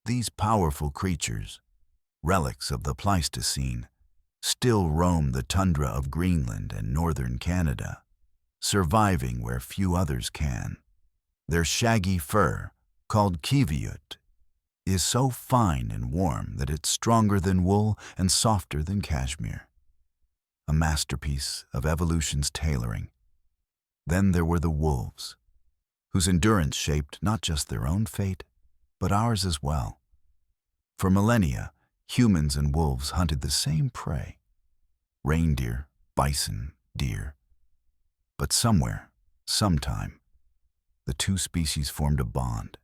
These powerful creatures, relics of the Pleistocene, still roam the tundra of Greenland and northern Canada, surviving where few others can. Their shaggy fur, called kiviut, is so fine and warm that it's stronger than wool and softer than cashmere. A masterpiece of evolution's tailoring. Then there were the wolves, whose endurance shaped not just their own fate, but ours as well. For millennia, humans and wolves hunted the same prey: reindeer, bison, deer. But somewhere, sometime, the two species formed a bond.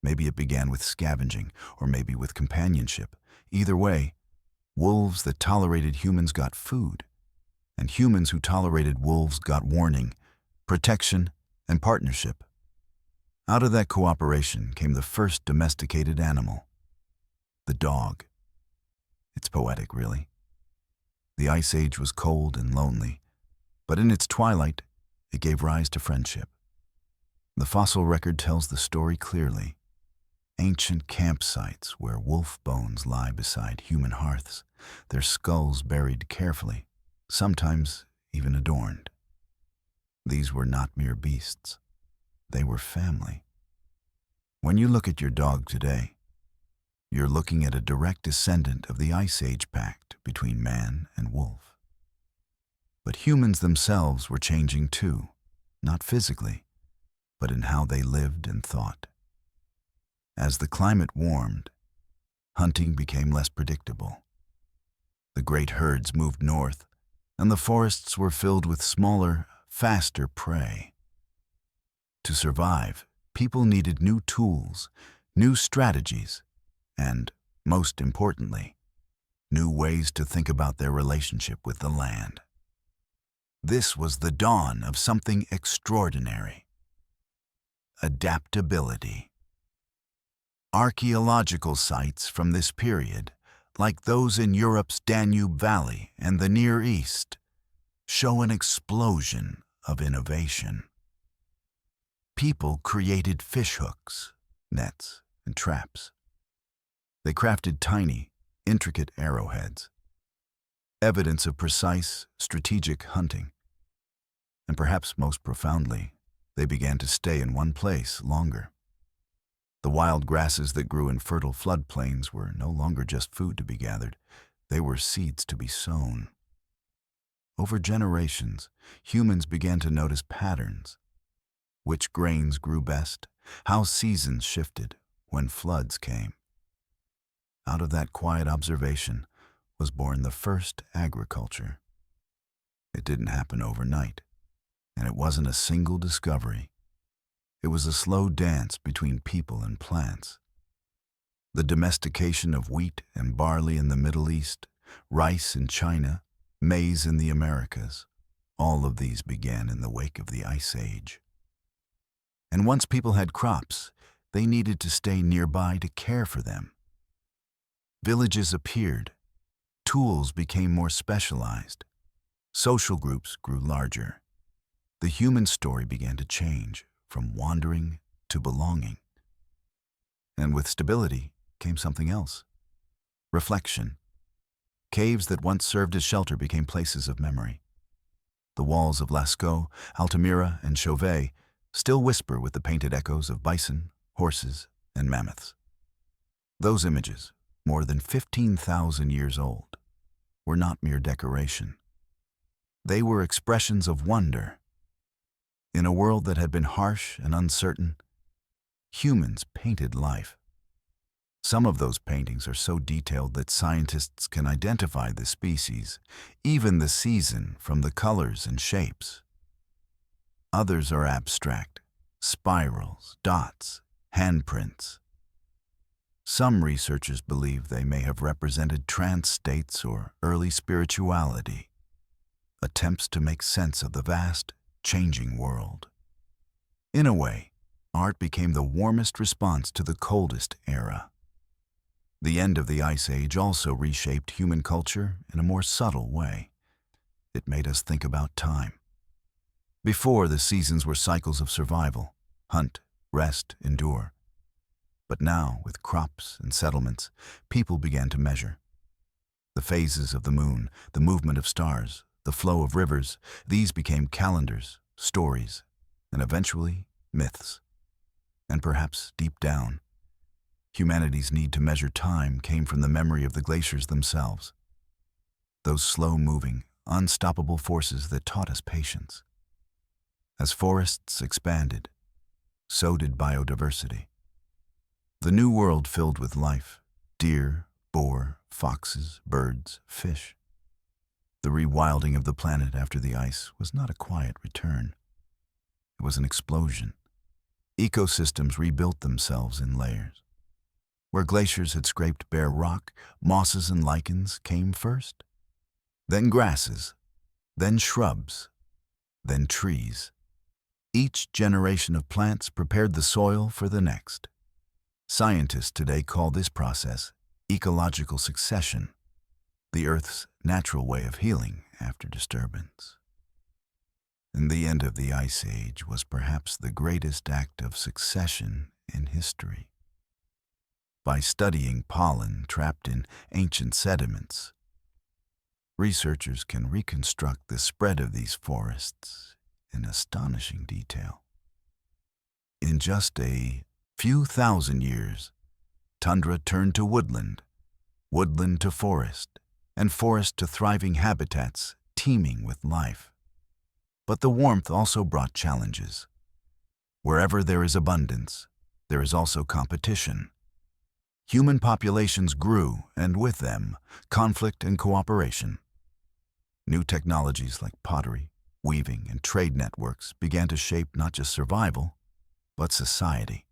Maybe it began with scavenging, or maybe with companionship. Either way, wolves that tolerated humans got food, and humans who tolerated wolves got warning, protection, and partnership. Out of that cooperation came the first domesticated animal, the dog. It's poetic, really. The Ice Age was cold and lonely, but in its twilight, it gave rise to friendship. The fossil record tells the story clearly. Ancient campsites where wolf bones lie beside human hearths, their skulls buried carefully, sometimes even adorned. These were not mere beasts. They were family. When you look at your dog today, you're looking at a direct descendant of the Ice Age pact between man and wolf. But humans themselves were changing too, not physically, but in how they lived and thought. As the climate warmed, hunting became less predictable. The great herds moved north, and the forests were filled with smaller, faster prey. To survive, people needed new tools, new strategies, and, most importantly, new ways to think about their relationship with the land. This was the dawn of something extraordinary: adaptability. Archaeological sites from this period, like those in Europe's Danube Valley and the Near East, show an explosion of innovation. People created fishhooks, nets, and traps. They crafted tiny, intricate arrowheads, evidence of precise, strategic hunting. And perhaps most profoundly, they began to stay in one place longer. The wild grasses that grew in fertile floodplains were no longer just food to be gathered, they were seeds to be sown. Over generations, humans began to notice patterns: which grains grew best, how seasons shifted when floods came. Out of that quiet observation was born the first agriculture. It didn't happen overnight, and it wasn't a single discovery. It was a slow dance between people and plants. The domestication of wheat and barley in the Middle East, rice in China, maize in the Americas, all of these began in the wake of the Ice Age. And once people had crops, they needed to stay nearby to care for them. Villages appeared, tools became more specialized, social groups grew larger. The human story began to change, from wandering to belonging. And with stability came something else: reflection. Caves that once served as shelter became places of memory. The walls of Lascaux, Altamira, and Chauvet still whisper with the painted echoes of bison, horses, and mammoths. Those images, more than 15,000 years old, were not mere decoration. They were expressions of wonder. In a world that had been harsh and uncertain, humans painted life. Some of those paintings are so detailed that scientists can identify the species, even the season, from the colors and shapes. Others are abstract, spirals, dots, handprints. Some researchers believe they may have represented trance states or early spirituality, attempts to make sense of the vast, changing world. In a way, art became the warmest response to the coldest era. The end of the Ice Age also reshaped human culture in a more subtle way. It made us think about time. Before, the seasons were cycles of survival, hunt, rest, endure. But now, with crops and settlements, people began to measure. The phases of the moon, the movement of stars, the flow of rivers, these became calendars, stories, and eventually myths. And perhaps deep down, humanity's need to measure time came from the memory of the glaciers themselves. Those slow-moving, unstoppable forces that taught us patience. As forests expanded, so did biodiversity. The new world filled with life, deer, boar, foxes, birds, fish. The rewilding of the planet after the ice was not a quiet return. It was an explosion. Ecosystems rebuilt themselves in layers. Where glaciers had scraped bare rock, mosses and lichens came first. Then grasses, then shrubs, then trees. Each generation of plants prepared the soil for the next. Scientists today call this process ecological succession, the Earth's natural way of healing after disturbance. And the end of the Ice Age was perhaps the greatest act of succession in history. By studying pollen trapped in ancient sediments, researchers can reconstruct the spread of these forests in astonishing detail. In just a few thousand years, tundra turned to woodland, woodland to forest, and forest to thriving habitats teeming with life. But the warmth also brought challenges. Wherever there is abundance, there is also competition. Human populations grew, and with them, conflict and cooperation. New technologies like pottery, weaving, and trade networks began to shape not just survival, but society.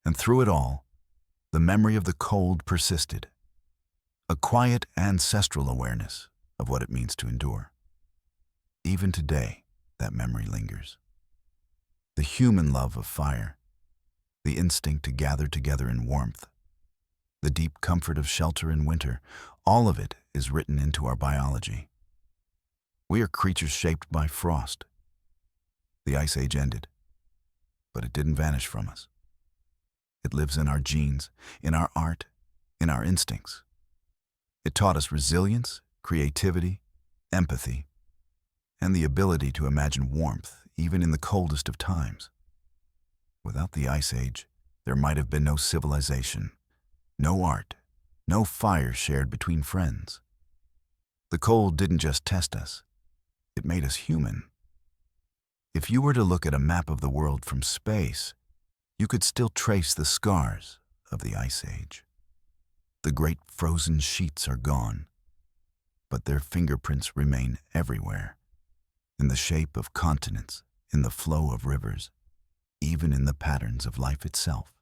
And through it all, the memory of the cold persisted, a quiet ancestral awareness of what it means to endure. Even today, that memory lingers. The human love of fire, the instinct to gather together in warmth, the deep comfort of shelter in winter, all of it is written into our biology. We are creatures shaped by frost. The Ice Age ended, but it didn't vanish from us. It lives in our genes, in our art, in our instincts. It taught us resilience, creativity, empathy, and the ability to imagine warmth even in the coldest of times. Without the Ice Age, there might have been no civilization, no art, no fire shared between friends. The cold didn't just test us, it made us human. If you were to look at a map of the world from space, you could still trace the scars of the Ice Age. The great frozen sheets are gone, but their fingerprints remain everywhere, in the shape of continents, in the flow of rivers, even in the patterns of life itself.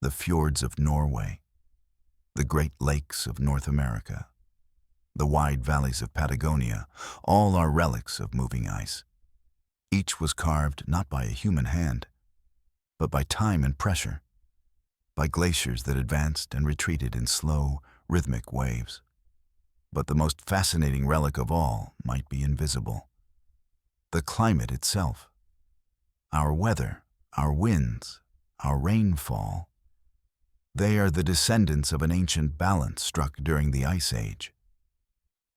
The fjords of Norway, the Great Lakes of North America, the wide valleys of Patagonia, all are relics of moving ice. Each was carved not by a human hand, but by time and pressure, by glaciers that advanced and retreated in slow, rhythmic waves. But the most fascinating relic of all might be invisible: the climate itself. Our weather, our winds, our rainfall, they are the descendants of an ancient balance struck during the Ice Age.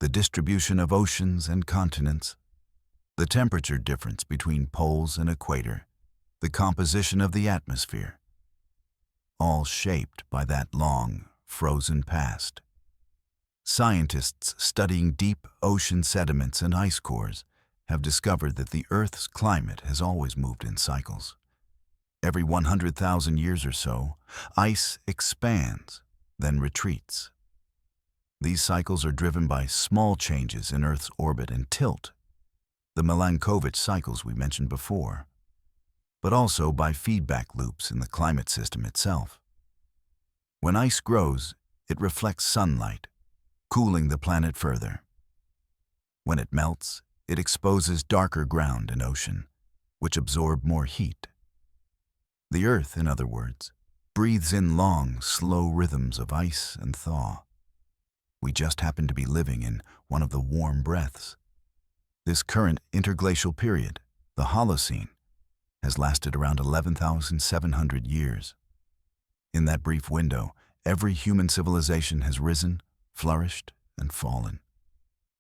The distribution of oceans and continents, the temperature difference between poles and equator, the composition of the atmosphere, all shaped by that long, frozen past. Scientists studying deep ocean sediments and ice cores have discovered that the Earth's climate has always moved in cycles. Every 100,000 years or so, ice expands, then retreats. These cycles are driven by small changes in Earth's orbit and tilt, the Milankovitch cycles we mentioned before. but also by feedback loops in the climate system itself. When ice grows, it reflects sunlight, cooling the planet further. When it melts, it exposes darker ground and ocean, which absorb more heat. The Earth, in other words, breathes in long, slow rhythms of ice and thaw. We just happen to be living in one of the warm breaths. This current interglacial period, the Holocene, has lasted around 11,700 years. In that brief window, every human civilization has risen, flourished, and fallen.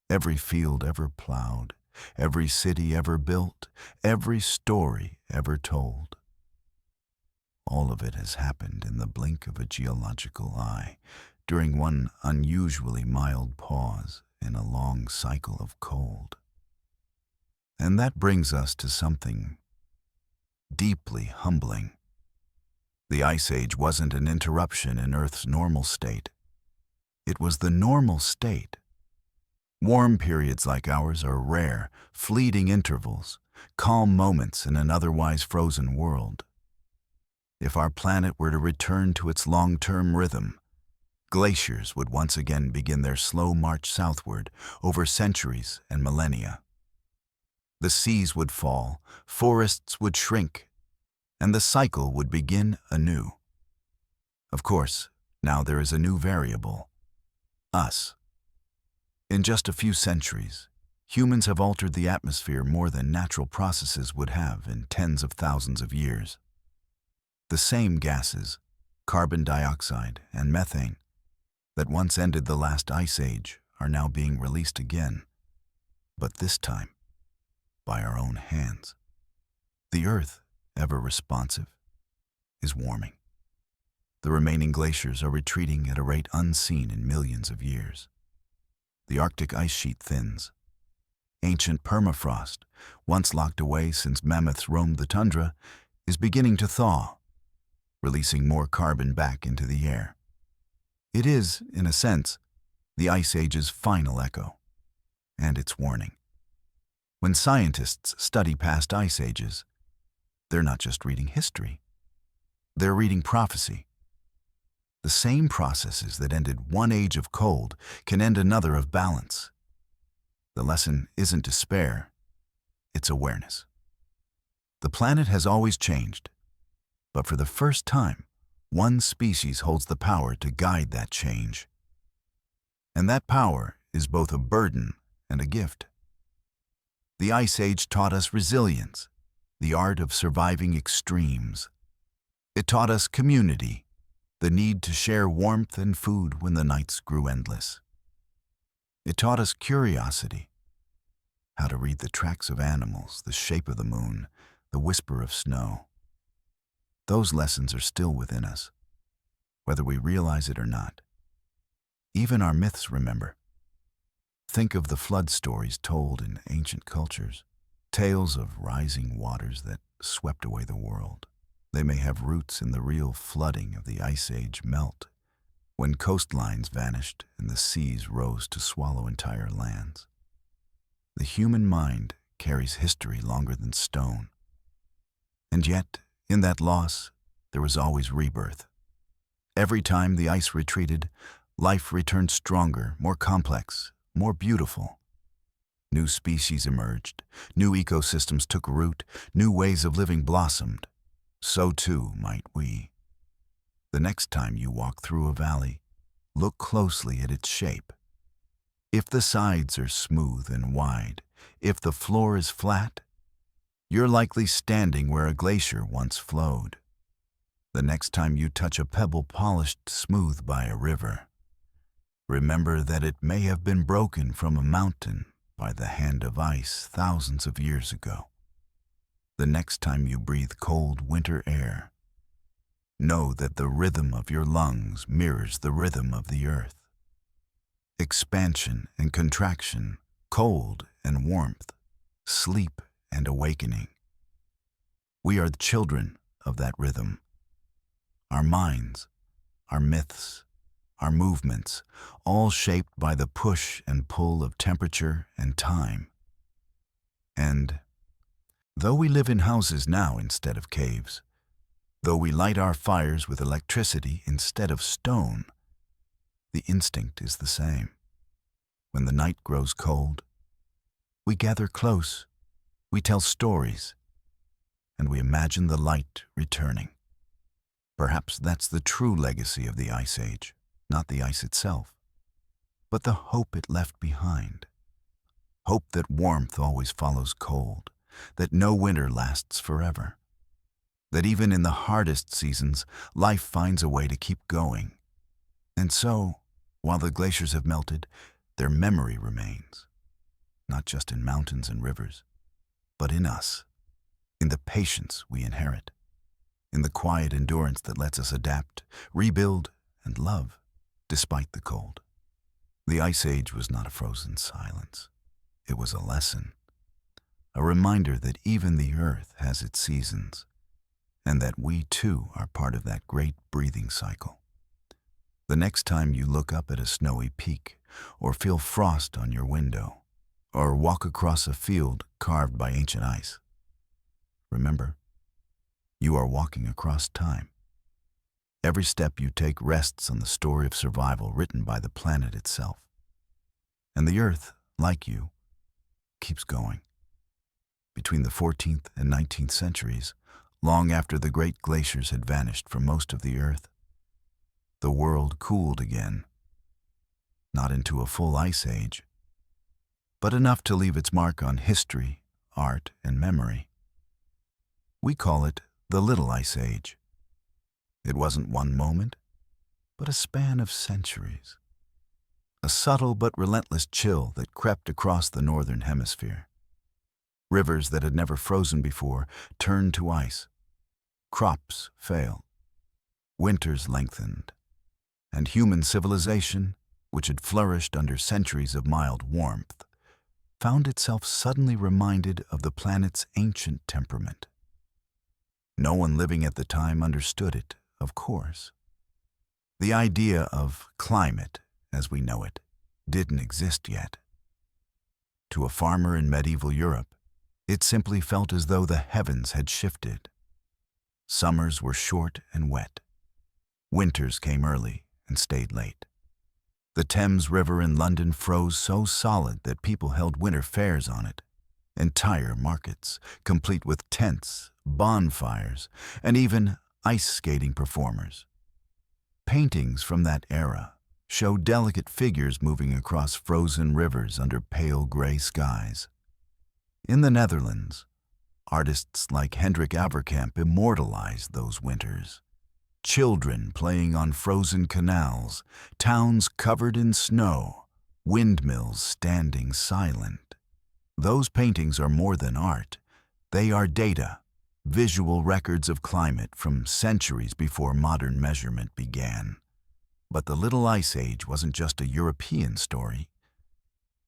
Every field ever plowed, every city ever built, every story ever told. All of it has happened in the blink of a geological eye, during one unusually mild pause in a long cycle of cold. And that brings us to something deeply humbling. The Ice Age wasn't an interruption in Earth's normal state. It was the normal state. Warm periods like ours are rare, fleeting intervals, calm moments in an otherwise frozen world. If our planet were to return to its long-term rhythm, glaciers would once again begin their slow march southward over centuries and millennia. The seas would fall, forests would shrink, and the cycle would begin anew. Of course, now there is a new variable: us. In just a few centuries, humans have altered the atmosphere more than natural processes would have in tens of thousands of years. The same gases, carbon dioxide and methane, that once ended the last ice age are now being released again, but this time by our own hands. The Earth, ever responsive, is warming. The remaining glaciers are retreating at a rate unseen in millions of years. The Arctic ice sheet thins. Ancient permafrost, once locked away since mammoths roamed the tundra, is beginning to thaw, releasing more carbon back into the air. It is, in a sense, the Ice Age's final echo, and its warning. When scientists study past ice ages, they're not just reading history. They're reading prophecy. The same processes that ended one age of cold can end another of balance. The lesson isn't despair, it's awareness. The planet has always changed, but for the first time, one species holds the power to guide that change. And that power is both a burden and a gift. The Ice Age taught us resilience, the art of surviving extremes. It taught us community, the need to share warmth and food when the nights grew endless. It taught us curiosity, how to read the tracks of animals, the shape of the moon, the whisper of snow. Those lessons are still within us, whether we realize it or not. Even our myths remember. Think of the flood stories told in ancient cultures, tales of rising waters that swept away the world. They may have roots in the real flooding of the Ice Age melt, when coastlines vanished and the seas rose to swallow entire lands. The human mind carries history longer than stone. And yet, in that loss, there was always rebirth. Every time the ice retreated, life returned stronger, more complex, more beautiful. New species emerged, new ecosystems took root, new ways of living blossomed. So too might we. The next time you walk through a valley, look closely at its shape. If the sides are smooth and wide, if the floor is flat, you're likely standing where a glacier once flowed. The next time you touch a pebble polished smooth by a river, remember that it may have been broken from a mountain by the hand of ice thousands of years ago. The next time you breathe cold winter air, know that the rhythm of your lungs mirrors the rhythm of the earth. Expansion and contraction, cold and warmth, sleep and awakening. We are the children of that rhythm. Our minds, our myths, our movements, all shaped by the push and pull of temperature and time. And Though we live in houses now instead of caves, though we light our fires with electricity instead of stone, the instinct is the same. When the night grows cold, we gather close, we tell stories, and we imagine the light returning. Perhaps that's the true legacy of the Ice Age, not the ice itself, but the hope it left behind. Hope that warmth always follows cold, that no winter lasts forever, that even in the hardest seasons, life finds a way to keep going. And so, while the glaciers have melted, their memory remains, not just in mountains and rivers, but in us, in the patience we inherit, in the quiet endurance that lets us adapt, rebuild, and love, despite the cold. The Ice Age was not a frozen silence. It was a lesson, a reminder that even the earth has its seasons, and that we too are part of that great breathing cycle. The next time you look up at a snowy peak, or feel frost on your window, or walk across a field carved by ancient ice, remember, you are walking across time. Every step you take rests on the story of survival written by the planet itself. And the earth, like you, keeps going. Between the 14th and 19th centuries, long after the great glaciers had vanished from most of the earth, the world cooled again, not into a full ice age, but enough to leave its mark on history, art, and memory. We call it the Little Ice Age. It wasn't one moment, but a span of centuries. A subtle but relentless chill that crept across the northern hemisphere. Rivers that had never frozen before turned to ice. Crops failed. Winters lengthened. And human civilization, which had flourished under centuries of mild warmth, found itself suddenly reminded of the planet's ancient temperament. No one living at the time understood it, of course. The idea of climate, as we know it, didn't exist yet. To a farmer in medieval Europe, it simply felt as though the heavens had shifted. Summers were short and wet. Winters came early and stayed late. The Thames River in London froze so solid that people held winter fairs on it. Entire markets, complete with tents, bonfires, and even ice skating performers. Paintings from that era show delicate figures moving across frozen rivers under pale gray skies. In the Netherlands, artists like Hendrik Averkamp immortalized those winters. Children playing on frozen canals, towns covered in snow, windmills standing silent. Those paintings are more than art. They are data, visual records of climate from centuries before modern measurement began. But the Little Ice Age wasn't just a European story.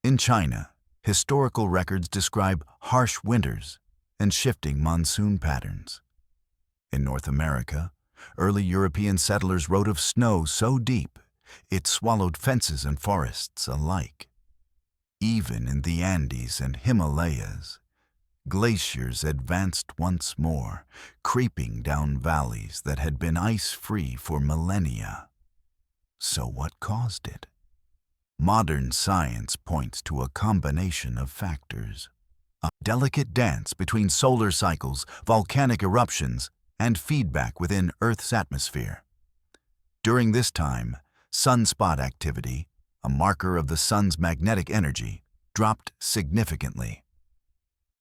In China, historical records describe harsh winters and shifting monsoon patterns. In North America, early European settlers wrote of snow so deep it swallowed fences and forests alike. Even in the Andes and Himalayas, glaciers advanced once more, creeping down valleys that had been ice-free for millennia. So what caused it? Modern science points to a combination of factors. A delicate dance between solar cycles, volcanic eruptions, and feedback within Earth's atmosphere. During this time, sunspot activity, a marker of the sun's magnetic energy, dropped significantly.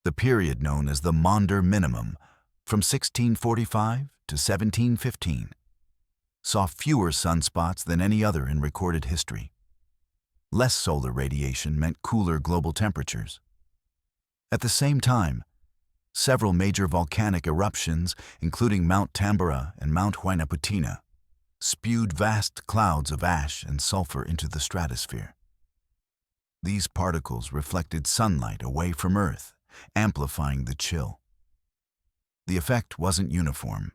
The period known as the Maunder Minimum, from 1645 to 1715, saw fewer sunspots than any other in recorded history. Less solar radiation meant cooler global temperatures. At the same time, several major volcanic eruptions, including Mount Tambora and Mount Huaynaputina, spewed vast clouds of ash and sulfur into the stratosphere. These particles reflected sunlight away from Earth, amplifying the chill. The effect wasn't uniform.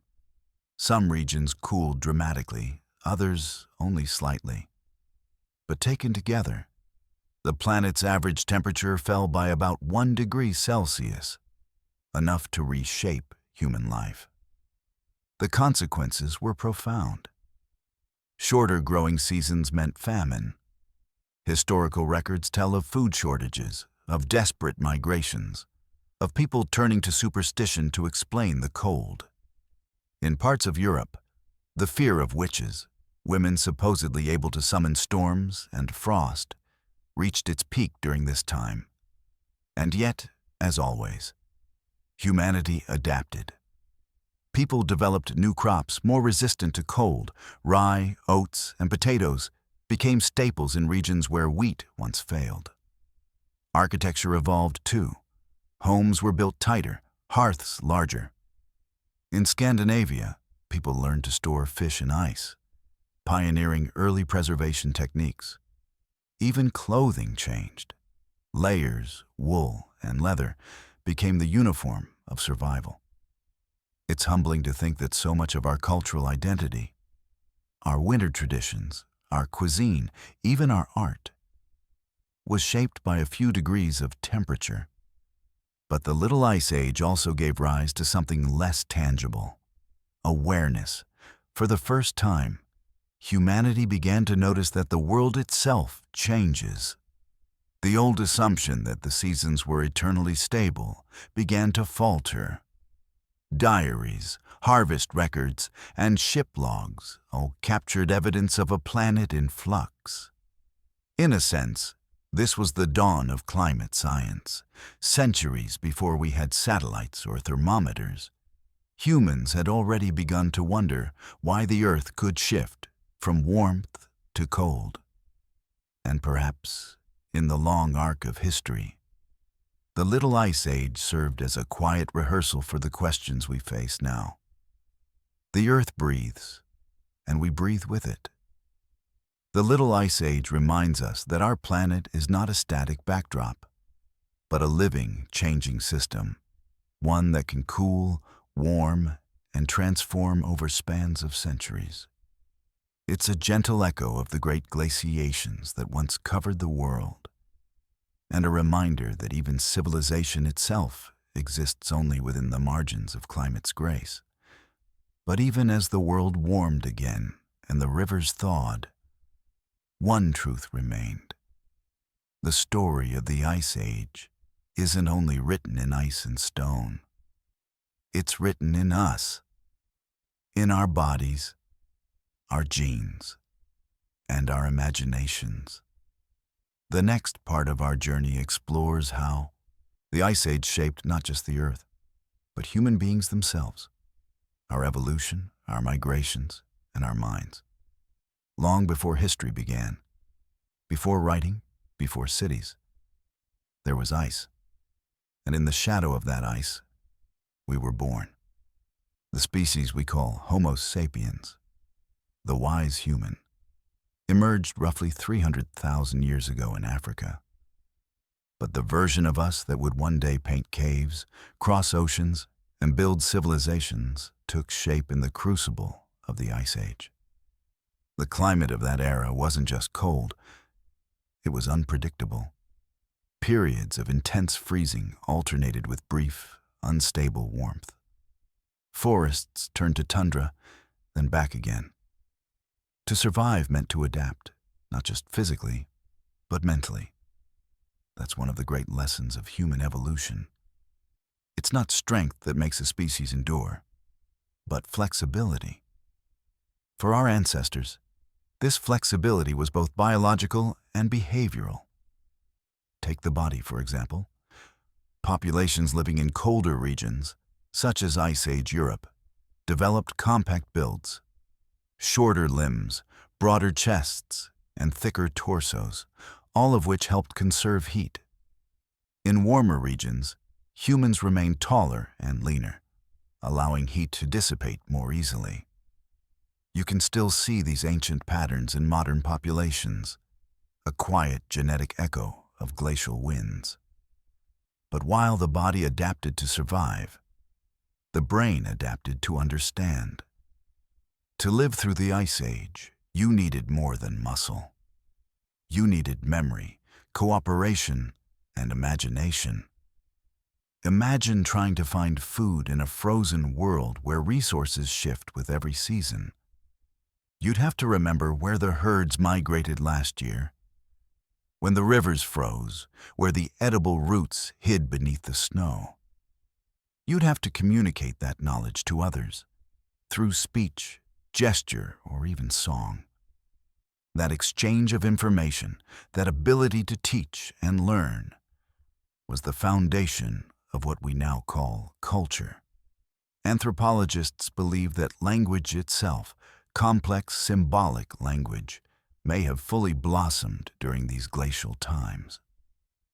Some regions cooled dramatically, others only slightly. But taken together, the planet's average temperature fell by about 1 degree Celsius. enough to reshape human life. The consequences were profound. Shorter growing seasons meant famine. Historical records tell of food shortages, of desperate migrations, of people turning to superstition to explain the cold. In parts of Europe, the fear of witches, women supposedly able to summon storms and frost, reached its peak during this time. And yet, as always, humanity adapted. People developed new crops more resistant to cold. Rye, oats, and potatoes became staples in regions where wheat once failed. Architecture evolved too. Homes were built tighter, hearths larger. In Scandinavia, people learned to store fish in ice, pioneering early preservation techniques. Even clothing changed. Layers, wool, and leather became the uniform of survival. It's humbling to think that so much of our cultural identity, our winter traditions, our cuisine, even our art, was shaped by a few degrees of temperature. But the Little Ice Age also gave rise to something less tangible: awareness. For the first time, humanity began to notice that the world itself changes. The old assumption that the seasons were eternally stable began to falter. Diaries, harvest records, and ship logs all captured evidence of a planet in flux. In a sense, this was the dawn of climate science. Centuries before we had satellites or thermometers, humans had already begun to wonder why the Earth could shift from warmth to cold. And perhaps, in the long arc of history, the Little Ice Age served as a quiet rehearsal for the questions we face now. The Earth breathes, and we breathe with it. The Little Ice Age reminds us that our planet is not a static backdrop, but a living, changing system, one that can cool, warm, and transform over spans of centuries. It's a gentle echo of the great glaciations that once covered the world, and a reminder that even civilization itself exists only within the margins of climate's grace. But even as the world warmed again and the rivers thawed, one truth remained. The story of the Ice Age isn't only written in ice and stone. It's written in us, in our bodies, our genes, and our imaginations. The next part of our journey explores how the Ice Age shaped not just the Earth, but human beings themselves, our evolution, our migrations, and our minds. Long before history began, before writing, before cities, there was ice. And in the shadow of that ice, we were born. The species we call Homo sapiens, the wise human, emerged roughly 300,000 years ago in Africa. But the version of us that would one day paint caves, cross oceans, and build civilizations took shape in the crucible of the Ice Age. The climate of that era wasn't just cold, it was unpredictable. Periods of intense freezing alternated with brief, unstable warmth. Forests turned to tundra, then back again. To survive meant to adapt, not just physically, but mentally. That's one of the great lessons of human evolution. It's not strength that makes a species endure, but flexibility. For our ancestors, this flexibility was both biological and behavioral. Take the body, for example. Populations living in colder regions, such as Ice Age Europe, developed compact builds, shorter limbs, broader chests, and thicker torsos, all of which helped conserve heat. In warmer regions, humans remained taller and leaner, allowing heat to dissipate more easily. You can still see these ancient patterns in modern populations, a quiet genetic echo of glacial winds. But while the body adapted to survive, the brain adapted to understand. To live through the Ice Age, you needed more than muscle. You needed memory, cooperation, and imagination. Imagine trying to find food in a frozen world where resources shift with every season. You'd have to remember where the herds migrated last year, when the rivers froze, where the edible roots hid beneath the snow. You'd have to communicate that knowledge to others, through speech, gesture, or even song. That exchange of information, that ability to teach and learn, was the foundation of what we now call culture. Anthropologists believe that language itself, complex symbolic language, may have fully blossomed during these glacial times.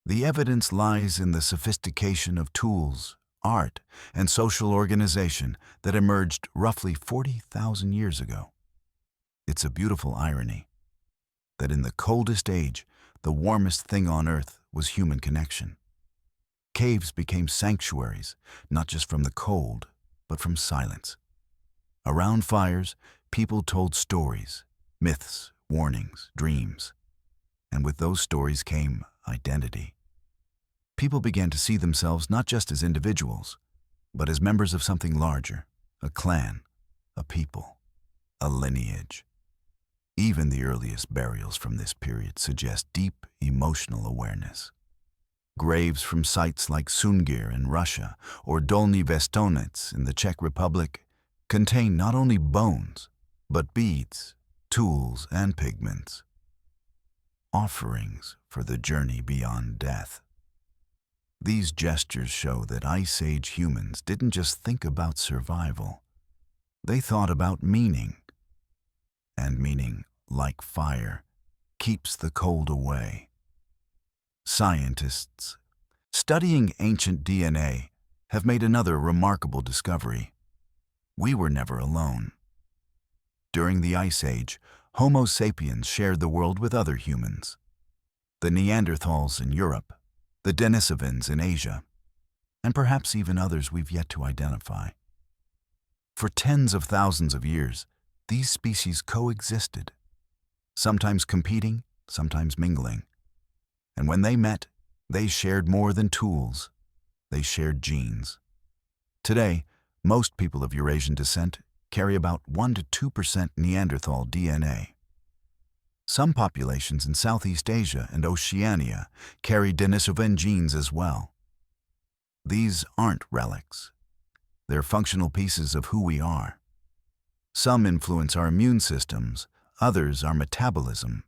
The evidence lies in the sophistication of tools, art, and social organization that emerged roughly 40,000 years ago. It's a beautiful irony that in the coldest age, the warmest thing on Earth was human connection. Caves became sanctuaries, not just from the cold, but from silence. Around fires, people told stories, myths, warnings, dreams. And with those stories came identity. People began to see themselves not just as individuals, but as members of something larger, a clan, a people, a lineage. Even the earliest burials from this period suggest deep emotional awareness. Graves from sites like Sungir in Russia or Dolní Věstonice in the Czech Republic contain not only bones, but beads, tools, and pigments. Offerings for the journey beyond death. These gestures show that Ice Age humans didn't just think about survival. They thought about meaning. And meaning, like fire, keeps the cold away. Scientists studying ancient DNA have made another remarkable discovery. We were never alone. During the Ice Age, Homo sapiens shared the world with other humans. The Neanderthals in Europe, the Denisovans in Asia, and perhaps even others we've yet to identify. For tens of thousands of years, these species coexisted, sometimes competing, sometimes mingling. And when they met, they shared more than tools. They shared genes. Today, most people of Eurasian descent carry about 1 to 2% Neanderthal DNA. Some populations in Southeast Asia and Oceania carry Denisovan genes as well. These aren't relics. They're functional pieces of who we are. Some influence our immune systems, others our metabolism,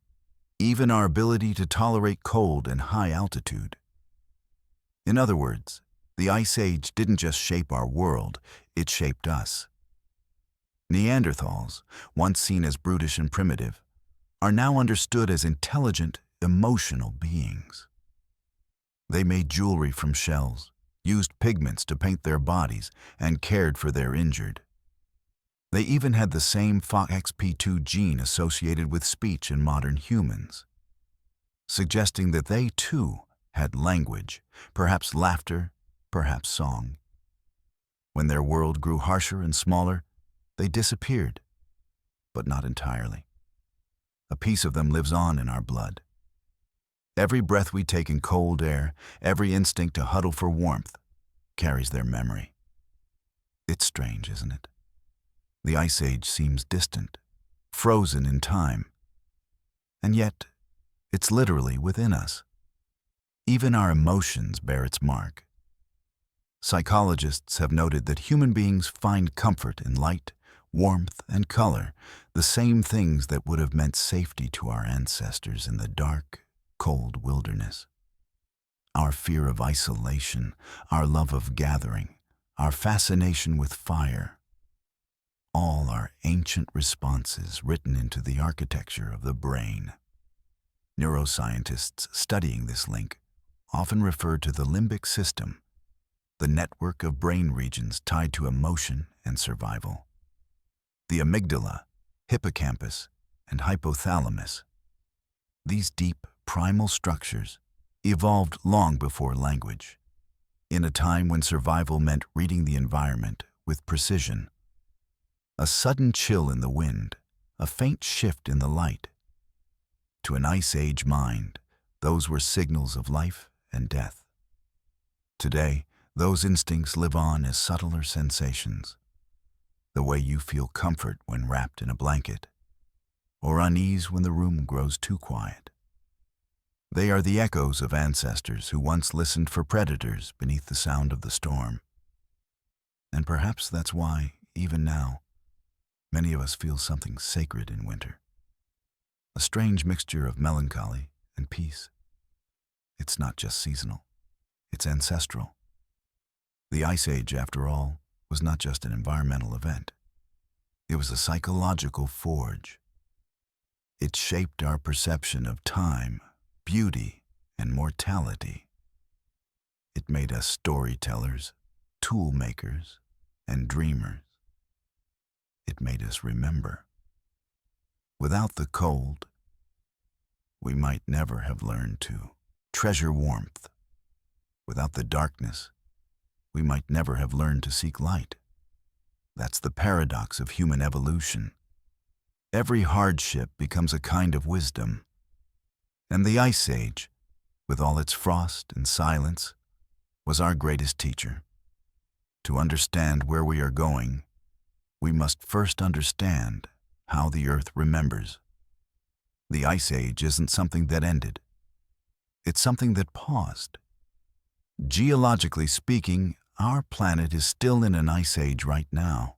even our ability to tolerate cold and high altitude. In other words, the Ice Age didn't just shape our world, it shaped us. Neanderthals, once seen as brutish and primitive, are now understood as intelligent, emotional beings. They made jewelry from shells, used pigments to paint their bodies, and cared for their injured. They even had the same FOXP2 gene associated with speech in modern humans, suggesting that they too had language, perhaps laughter, perhaps song. When their world grew harsher and smaller, they disappeared, but not entirely. A piece of them lives on in our blood. Every breath we take in cold air, every instinct to huddle for warmth, carries their memory. It's strange, isn't it? The Ice Age seems distant, frozen in time, and yet it's literally within us. Even our emotions bear its mark. Psychologists have noted that human beings find comfort in light, warmth, and color, the same things that would have meant safety to our ancestors in the dark, cold wilderness. Our fear of isolation, our love of gathering, our fascination with fire, all are ancient responses written into the architecture of the brain. Neuroscientists studying this link often refer to the limbic system, the network of brain regions tied to emotion and survival. The amygdala, hippocampus, and hypothalamus. These deep, primal structures evolved long before language, in a time when survival meant reading the environment with precision. A sudden chill in the wind, a faint shift in the light. To an Ice Age mind, those were signals of life and death. Today, Those instincts live on as subtler sensations, the way you feel comfort when wrapped in a blanket, or unease when the room grows too quiet. They are the echoes of ancestors who once listened for predators beneath the sound of the storm. And perhaps that's why, even now, many of us feel something sacred in winter. A strange mixture of melancholy and peace. It's not just seasonal, it's ancestral. The Ice Age, after all, was not just an environmental event. It was a psychological forge. It shaped our perception of time, beauty, and mortality. It made us storytellers, tool makers, and dreamers. It made us remember. Without the cold, we might never have learned to treasure warmth. Without the darkness, we might never have learned to seek light. That's the paradox of human evolution. Every hardship becomes a kind of wisdom. And the Ice Age, with all its frost and silence, was our greatest teacher. To understand where we are going, we must first understand how the Earth remembers. The Ice Age isn't something that ended. It's something that paused. Geologically speaking, our planet is still in an ice age right now.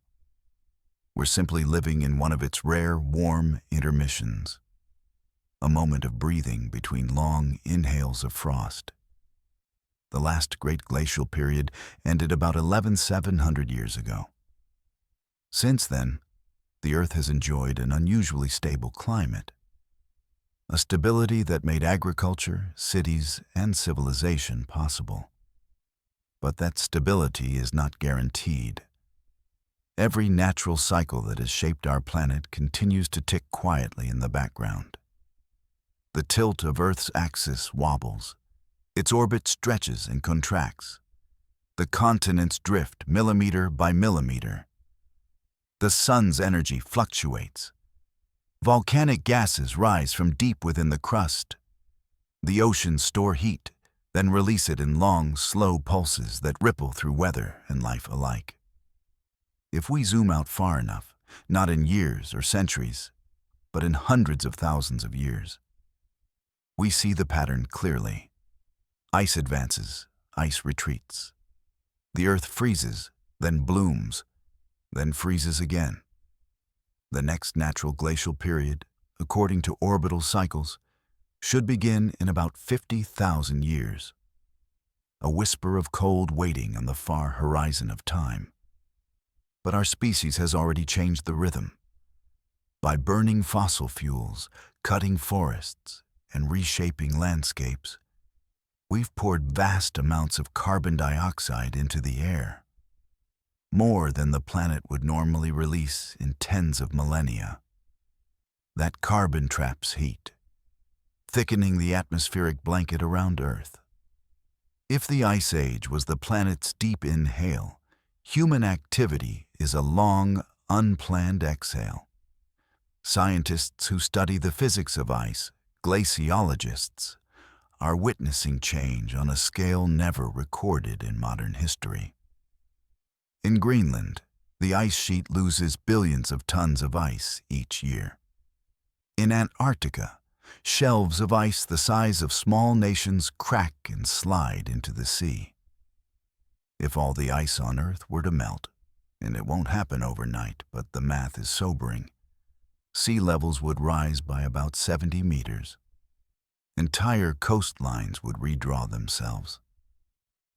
We're simply living in one of its rare, warm intermissions, a moment of breathing between long inhales of frost. The last great glacial period ended about 11,700 years ago. Since then, the Earth has enjoyed an unusually stable climate, a stability that made agriculture, cities, and civilization possible. But that stability is not guaranteed. Every natural cycle that has shaped our planet continues to tick quietly in the background. The tilt of Earth's axis wobbles. Its orbit stretches and contracts. The continents drift millimeter by millimeter. The sun's energy fluctuates. Volcanic gases rise from deep within the crust. The oceans store heat, then release it in long, slow pulses that ripple through weather and life alike. If we zoom out far enough, not in years or centuries, but in hundreds of thousands of years, we see the pattern clearly. Ice advances, ice retreats. The Earth freezes, then blooms, then freezes again. The next natural glacial period, according to orbital cycles, should begin in about 50,000 years. A whisper of cold waiting on the far horizon of time. But our species has already changed the rhythm. By burning fossil fuels, cutting forests, and reshaping landscapes, we've poured vast amounts of carbon dioxide into the air, more than the planet would normally release in tens of millennia. That carbon traps heat, thickening the atmospheric blanket around Earth. If the Ice Age was the planet's deep inhale, human activity is a long, unplanned exhale. Scientists who study the physics of ice, glaciologists, are witnessing change on a scale never recorded in modern history. In Greenland, the ice sheet loses billions of tons of ice each year. In Antarctica, shelves of ice the size of small nations crack and slide into the sea. If all the ice on Earth were to melt, and it won't happen overnight, but the math is sobering, sea levels would rise by about 70 meters. Entire coastlines would redraw themselves.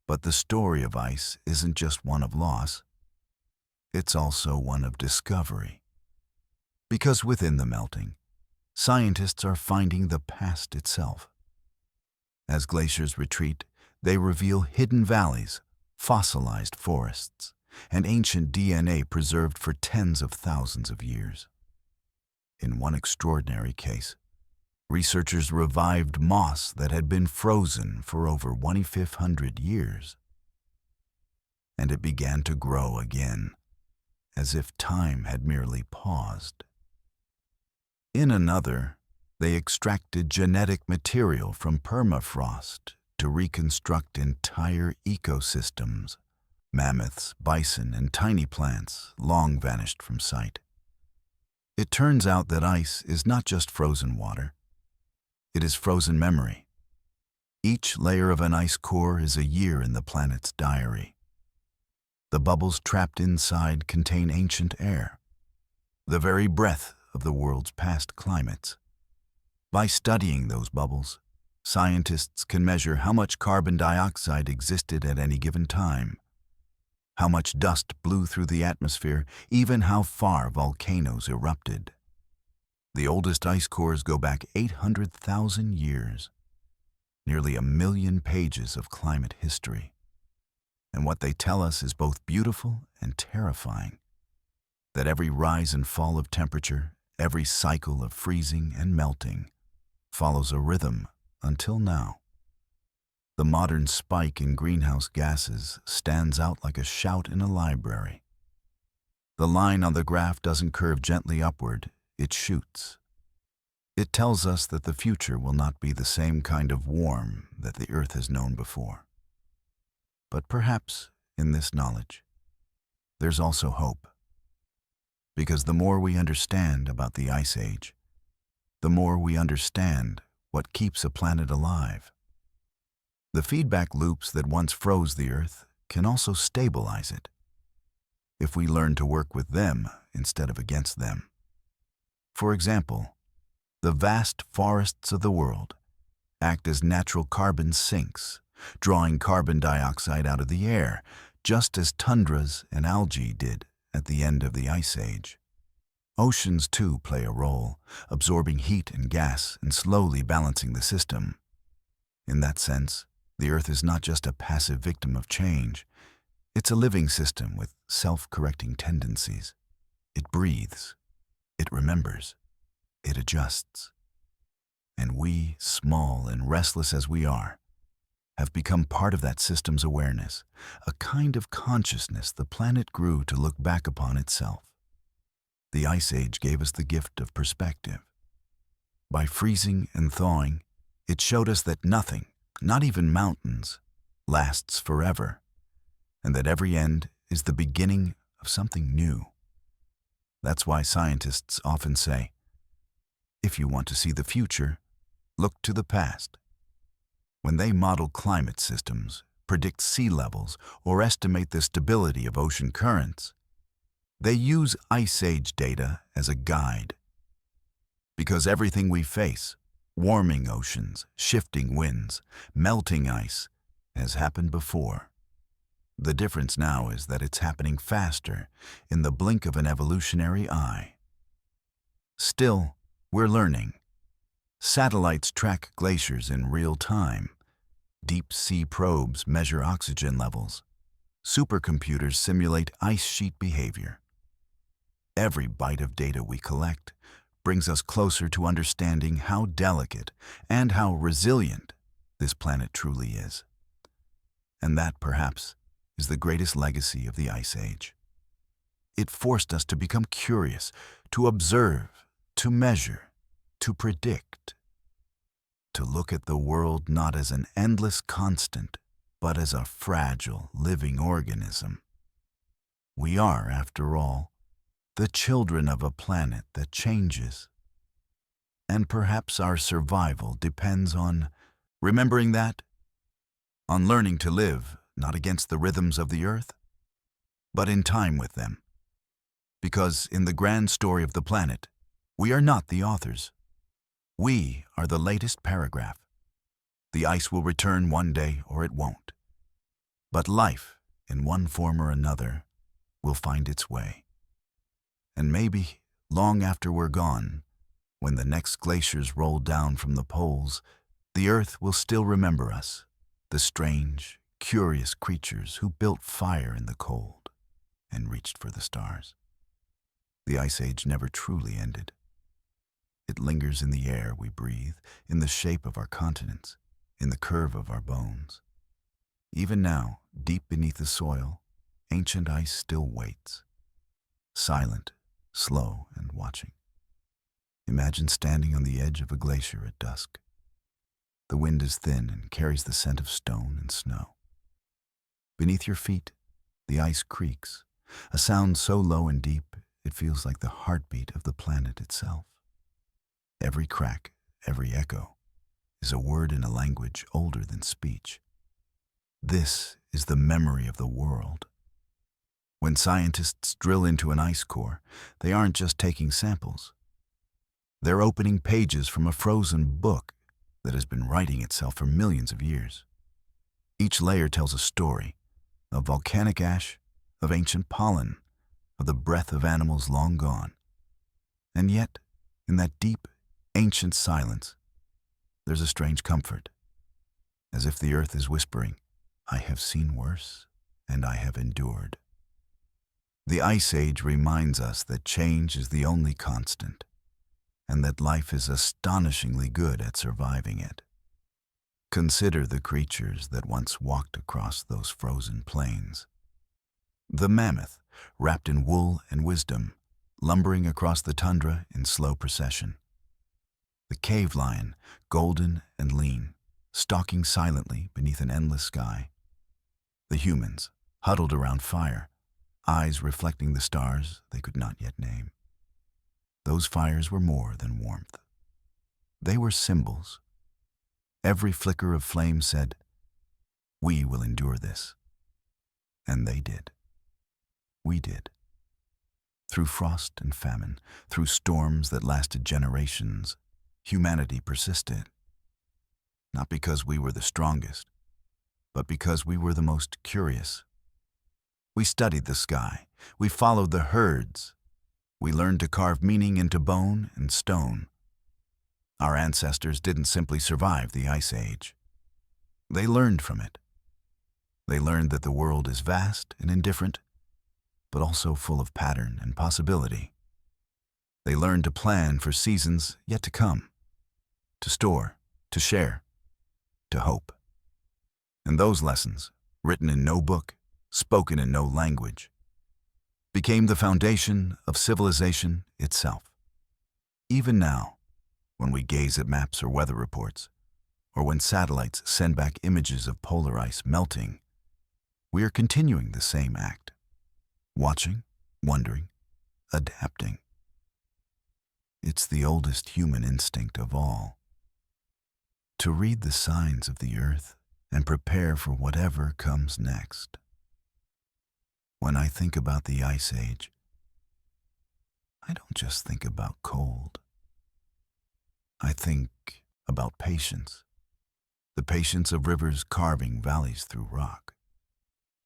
But the story of ice isn't just one of loss. It's also one of discovery. Because within the melting, scientists are finding the past itself. As glaciers retreat, they reveal hidden valleys, fossilized forests, and ancient DNA preserved for tens of thousands of years. In one extraordinary case, researchers revived moss that had been frozen for over 2,500 years. And it began to grow again, as if time had merely paused. In another, they extracted genetic material from permafrost to to reconstruct entire ecosystems. Mammoths, bison, and tiny plants long vanished from sight. It turns out that ice is not just frozen water. It is frozen memory. Each layer of an ice core is a year in the planet's diary. The bubbles trapped inside contain ancient air, the very breath of the world's past climates. By studying those bubbles, scientists can measure how much carbon dioxide existed at any given time, how much dust blew through the atmosphere, even how far volcanoes erupted. The oldest ice cores go back 800,000 years, nearly 1 million pages of climate history. And what they tell us is both beautiful and terrifying, that every rise and fall of temperature, every cycle of freezing and melting, follows a rhythm until now. The modern spike in greenhouse gases stands out like a shout in a library. The line on the graph doesn't curve gently upward, it shoots. It tells us that the future will not be the same kind of warm that the Earth has known before. But perhaps in this knowledge, there's also hope. Because the more we understand about the Ice Age, the more we understand what keeps a planet alive. The feedback loops that once froze the Earth can also stabilize it, if we learn to work with them instead of against them. For example, the vast forests of the world act as natural carbon sinks, drawing carbon dioxide out of the air, just as tundras and algae did at the end of the Ice Age. Oceans, too, play a role, absorbing heat and gas and slowly balancing the system. In that sense, the Earth is not just a passive victim of change. It's a living system with self-correcting tendencies. It breathes. It remembers. It adjusts. And we, small and restless as we are, have become part of that system's awareness, a kind of consciousness the planet grew to look back upon itself. The Ice Age gave us the gift of perspective. By freezing and thawing, it showed us that nothing, not even mountains, lasts forever, and that every end is the beginning of something new. That's why scientists often say, if you want to see the future, look to the past. When they model climate systems, predict sea levels, or estimate the stability of ocean currents, they use Ice Age data as a guide. Because everything we face, warming oceans, shifting winds, melting ice, has happened before. The difference now is that it's happening faster, in the blink of an evolutionary eye. Still, we're learning. Satellites track glaciers in real time. Deep sea probes measure oxygen levels. Supercomputers simulate ice sheet behavior. Every byte of data we collect brings us closer to understanding how delicate and how resilient this planet truly is. And that, perhaps, is the greatest legacy of the Ice Age. It forced us to become curious, to observe, to measure, to predict, to look at the world not as an endless constant, but as a fragile, living organism. We are, after all, the children of a planet that changes. And perhaps our survival depends on remembering that, on learning to live not against the rhythms of the Earth, but in time with them. Because in the grand story of the planet, we are not the authors. We are the latest paragraph. The ice will return one day or it won't. But life, in one form or another, will find its way. And maybe, long after we're gone, when the next glaciers roll down from the poles, the Earth will still remember us, the strange, curious creatures who built fire in the cold and reached for the stars. The Ice Age never truly ended. It lingers in the air we breathe, in the shape of our continents, in the curve of our bones. Even now, deep beneath the soil, ancient ice still waits, silent, slow, and watching. Imagine standing on the edge of a glacier at dusk. The wind is thin and carries the scent of stone and snow. Beneath your feet, the ice creaks, a sound so low and deep it feels like the heartbeat of the planet itself. Every crack, every echo, is a word in a language older than speech. This is the memory of the world. When scientists drill into an ice core, they aren't just taking samples. They're opening pages from a frozen book that has been writing itself for millions of years. Each layer tells a story of volcanic ash, of ancient pollen, of the breath of animals long gone. And yet, in that deep, ancient silence, there's a strange comfort, as if the earth is whispering, "I have seen worse, and I have endured." The Ice Age reminds us that change is the only constant, and that life is astonishingly good at surviving it. Consider the creatures that once walked across those frozen plains. The mammoth, wrapped in wool and wisdom, lumbering across the tundra in slow procession. The cave lion, golden and lean, stalking silently beneath an endless sky. The humans, huddled around fire, eyes reflecting the stars they could not yet name. Those fires were more than warmth. They were symbols. Every flicker of flame said, "We will endure this." And they did. We did. Through frost and famine, through storms that lasted generations, humanity persisted. Not because we were the strongest, but because we were the most curious. We studied the sky. We followed the herds. We learned to carve meaning into bone and stone. Our ancestors didn't simply survive the Ice Age. They learned from it. They learned that the world is vast and indifferent, but also full of pattern and possibility. They learned to plan for seasons yet to come, to store, to share, to hope. And those lessons, written in no book, spoken in no language, became the foundation of civilization itself. Even now, when we gaze at maps or weather reports, or when satellites send back images of polar ice melting, we are continuing the same act, watching, wondering, adapting. It's the oldest human instinct of all, to read the signs of the earth and prepare for whatever comes next. When I think about the Ice Age, I don't just think about cold. I think about patience. The patience of rivers carving valleys through rock.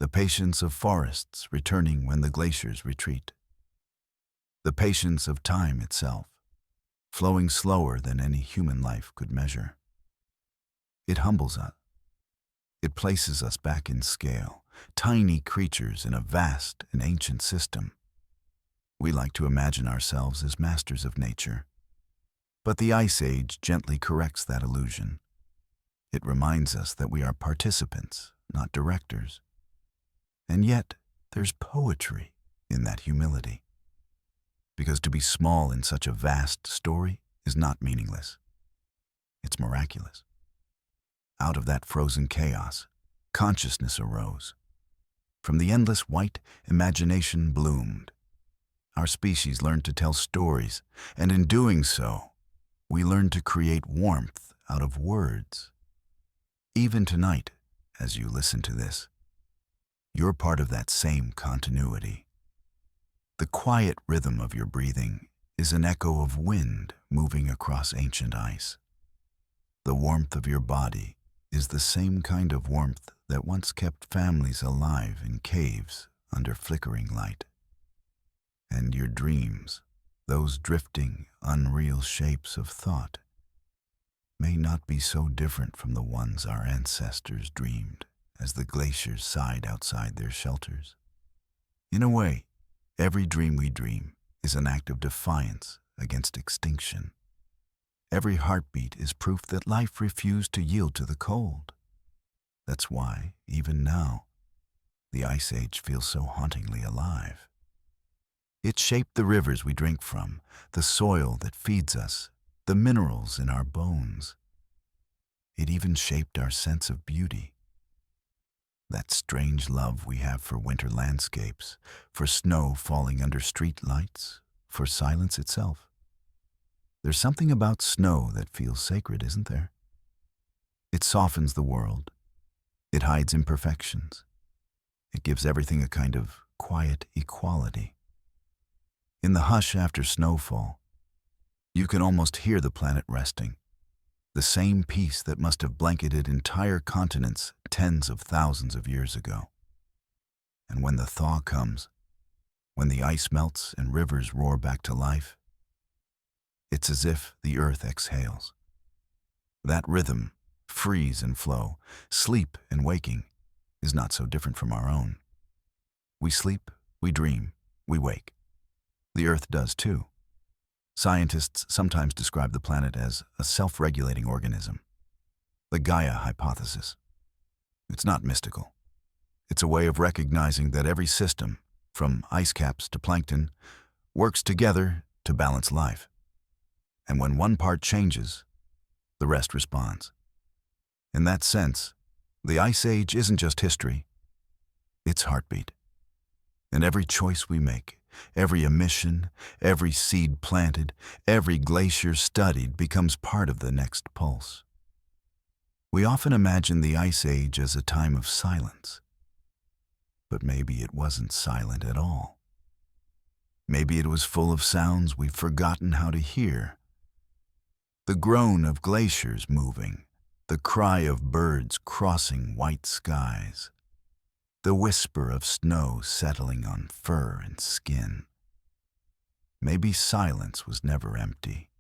The patience of forests returning when the glaciers retreat. The patience of time itself, flowing slower than any human life could measure. It humbles us. It places us back in scale, tiny creatures in a vast and ancient system. We like to imagine ourselves as masters of nature. But the Ice Age gently corrects that illusion. It reminds us that we are participants, not directors. And yet, there's poetry in that humility. Because to be small in such a vast story is not meaningless. It's miraculous. Out of that frozen chaos, consciousness arose. From the endless white, imagination bloomed. Our species learned to tell stories, and in doing so, we learned to create warmth out of words. Even tonight, as you listen to this, you're part of that same continuity. The quiet rhythm of your breathing is an echo of wind moving across ancient ice. The warmth of your body is the same kind of warmth that once kept families alive in caves under flickering light. And your dreams, those drifting, unreal shapes of thought, may not be so different from the ones our ancestors dreamed as the glaciers sighed outside their shelters. In a way, every dream we dream is an act of defiance against extinction. Every heartbeat is proof that life refused to yield to the cold. That's why, even now, the Ice Age feels so hauntingly alive. It shaped the rivers we drink from, the soil that feeds us, the minerals in our bones. It it even shaped our sense of beauty. That strange love we have for winter landscapes, for snow falling under street lights, for silence itself. There's something about snow that feels sacred, isn't there? It softens the world. It hides imperfections. It gives everything a kind of quiet equality. In the hush after snowfall, you can almost hear the planet resting, the same peace that must have blanketed entire continents tens of thousands of years ago. And when the thaw comes, when the ice melts and rivers roar back to life, it's as if the earth exhales. That rhythm, freeze and flow, sleep and waking, is not so different from our own. We sleep, we dream, we wake. The earth does too. Scientists sometimes describe the planet as a self-regulating organism. The Gaia hypothesis. It's not mystical. It's a way of recognizing that every system, from ice caps to plankton, works together to balance life. And when one part changes, the rest responds. In that sense, the Ice Age isn't just history, it's heartbeat. And every choice we make, every emission, every seed planted, every glacier studied becomes part of the next pulse. We often imagine the Ice Age as a time of silence. But maybe it wasn't silent at all. Maybe it was full of sounds we've forgotten how to hear. The groan of glaciers moving, the cry of birds crossing white skies, the whisper of snow settling on fur and skin. Maybe silence was never empty,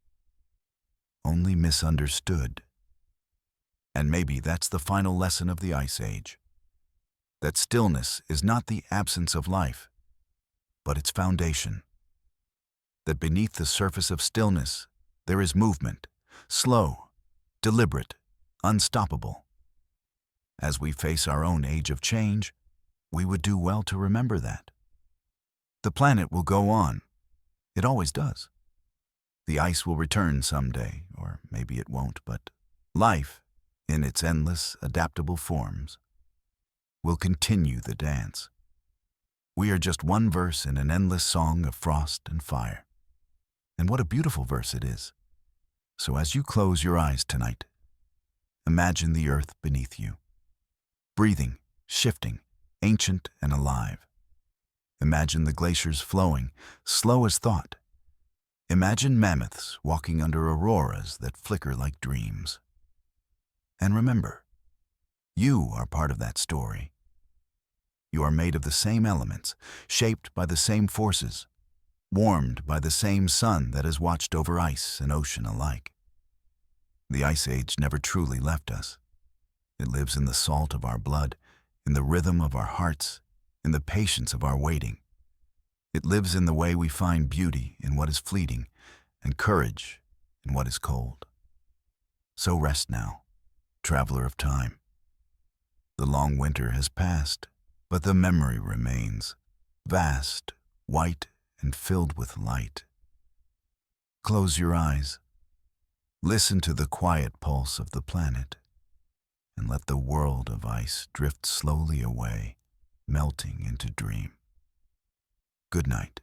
only misunderstood. And maybe that's the final lesson of the Ice Age. That stillness is not the absence of life, but its foundation. That beneath the surface of stillness, there is movement, slow, deliberate, unstoppable. As we face our own age of change, we would do well to remember that. The planet will go on. It always does. The ice will return someday, or maybe it won't, but life, in its endless, adaptable forms, will continue the dance. We are just one verse in an endless song of frost and fire. And what a beautiful verse it is. So as you close your eyes tonight, imagine the earth beneath you, breathing, shifting, ancient and alive. Imagine the glaciers flowing, slow as thought. Imagine mammoths walking under auroras that flicker like dreams. And remember, you are part of that story. You are made of the same elements, shaped by the same forces, warmed by the same sun that has watched over ice and ocean alike. The Ice Age never truly left us. It lives in the salt of our blood, in the rhythm of our hearts, in the patience of our waiting. It lives in the way we find beauty in what is fleeting and courage in what is cold. So rest now, traveler of time. The long winter has passed, but the memory remains, vast, white, and filled with light. Close your eyes. Listen to the quiet pulse of the planet, and let the world of ice drift slowly away, melting into dream. Good night.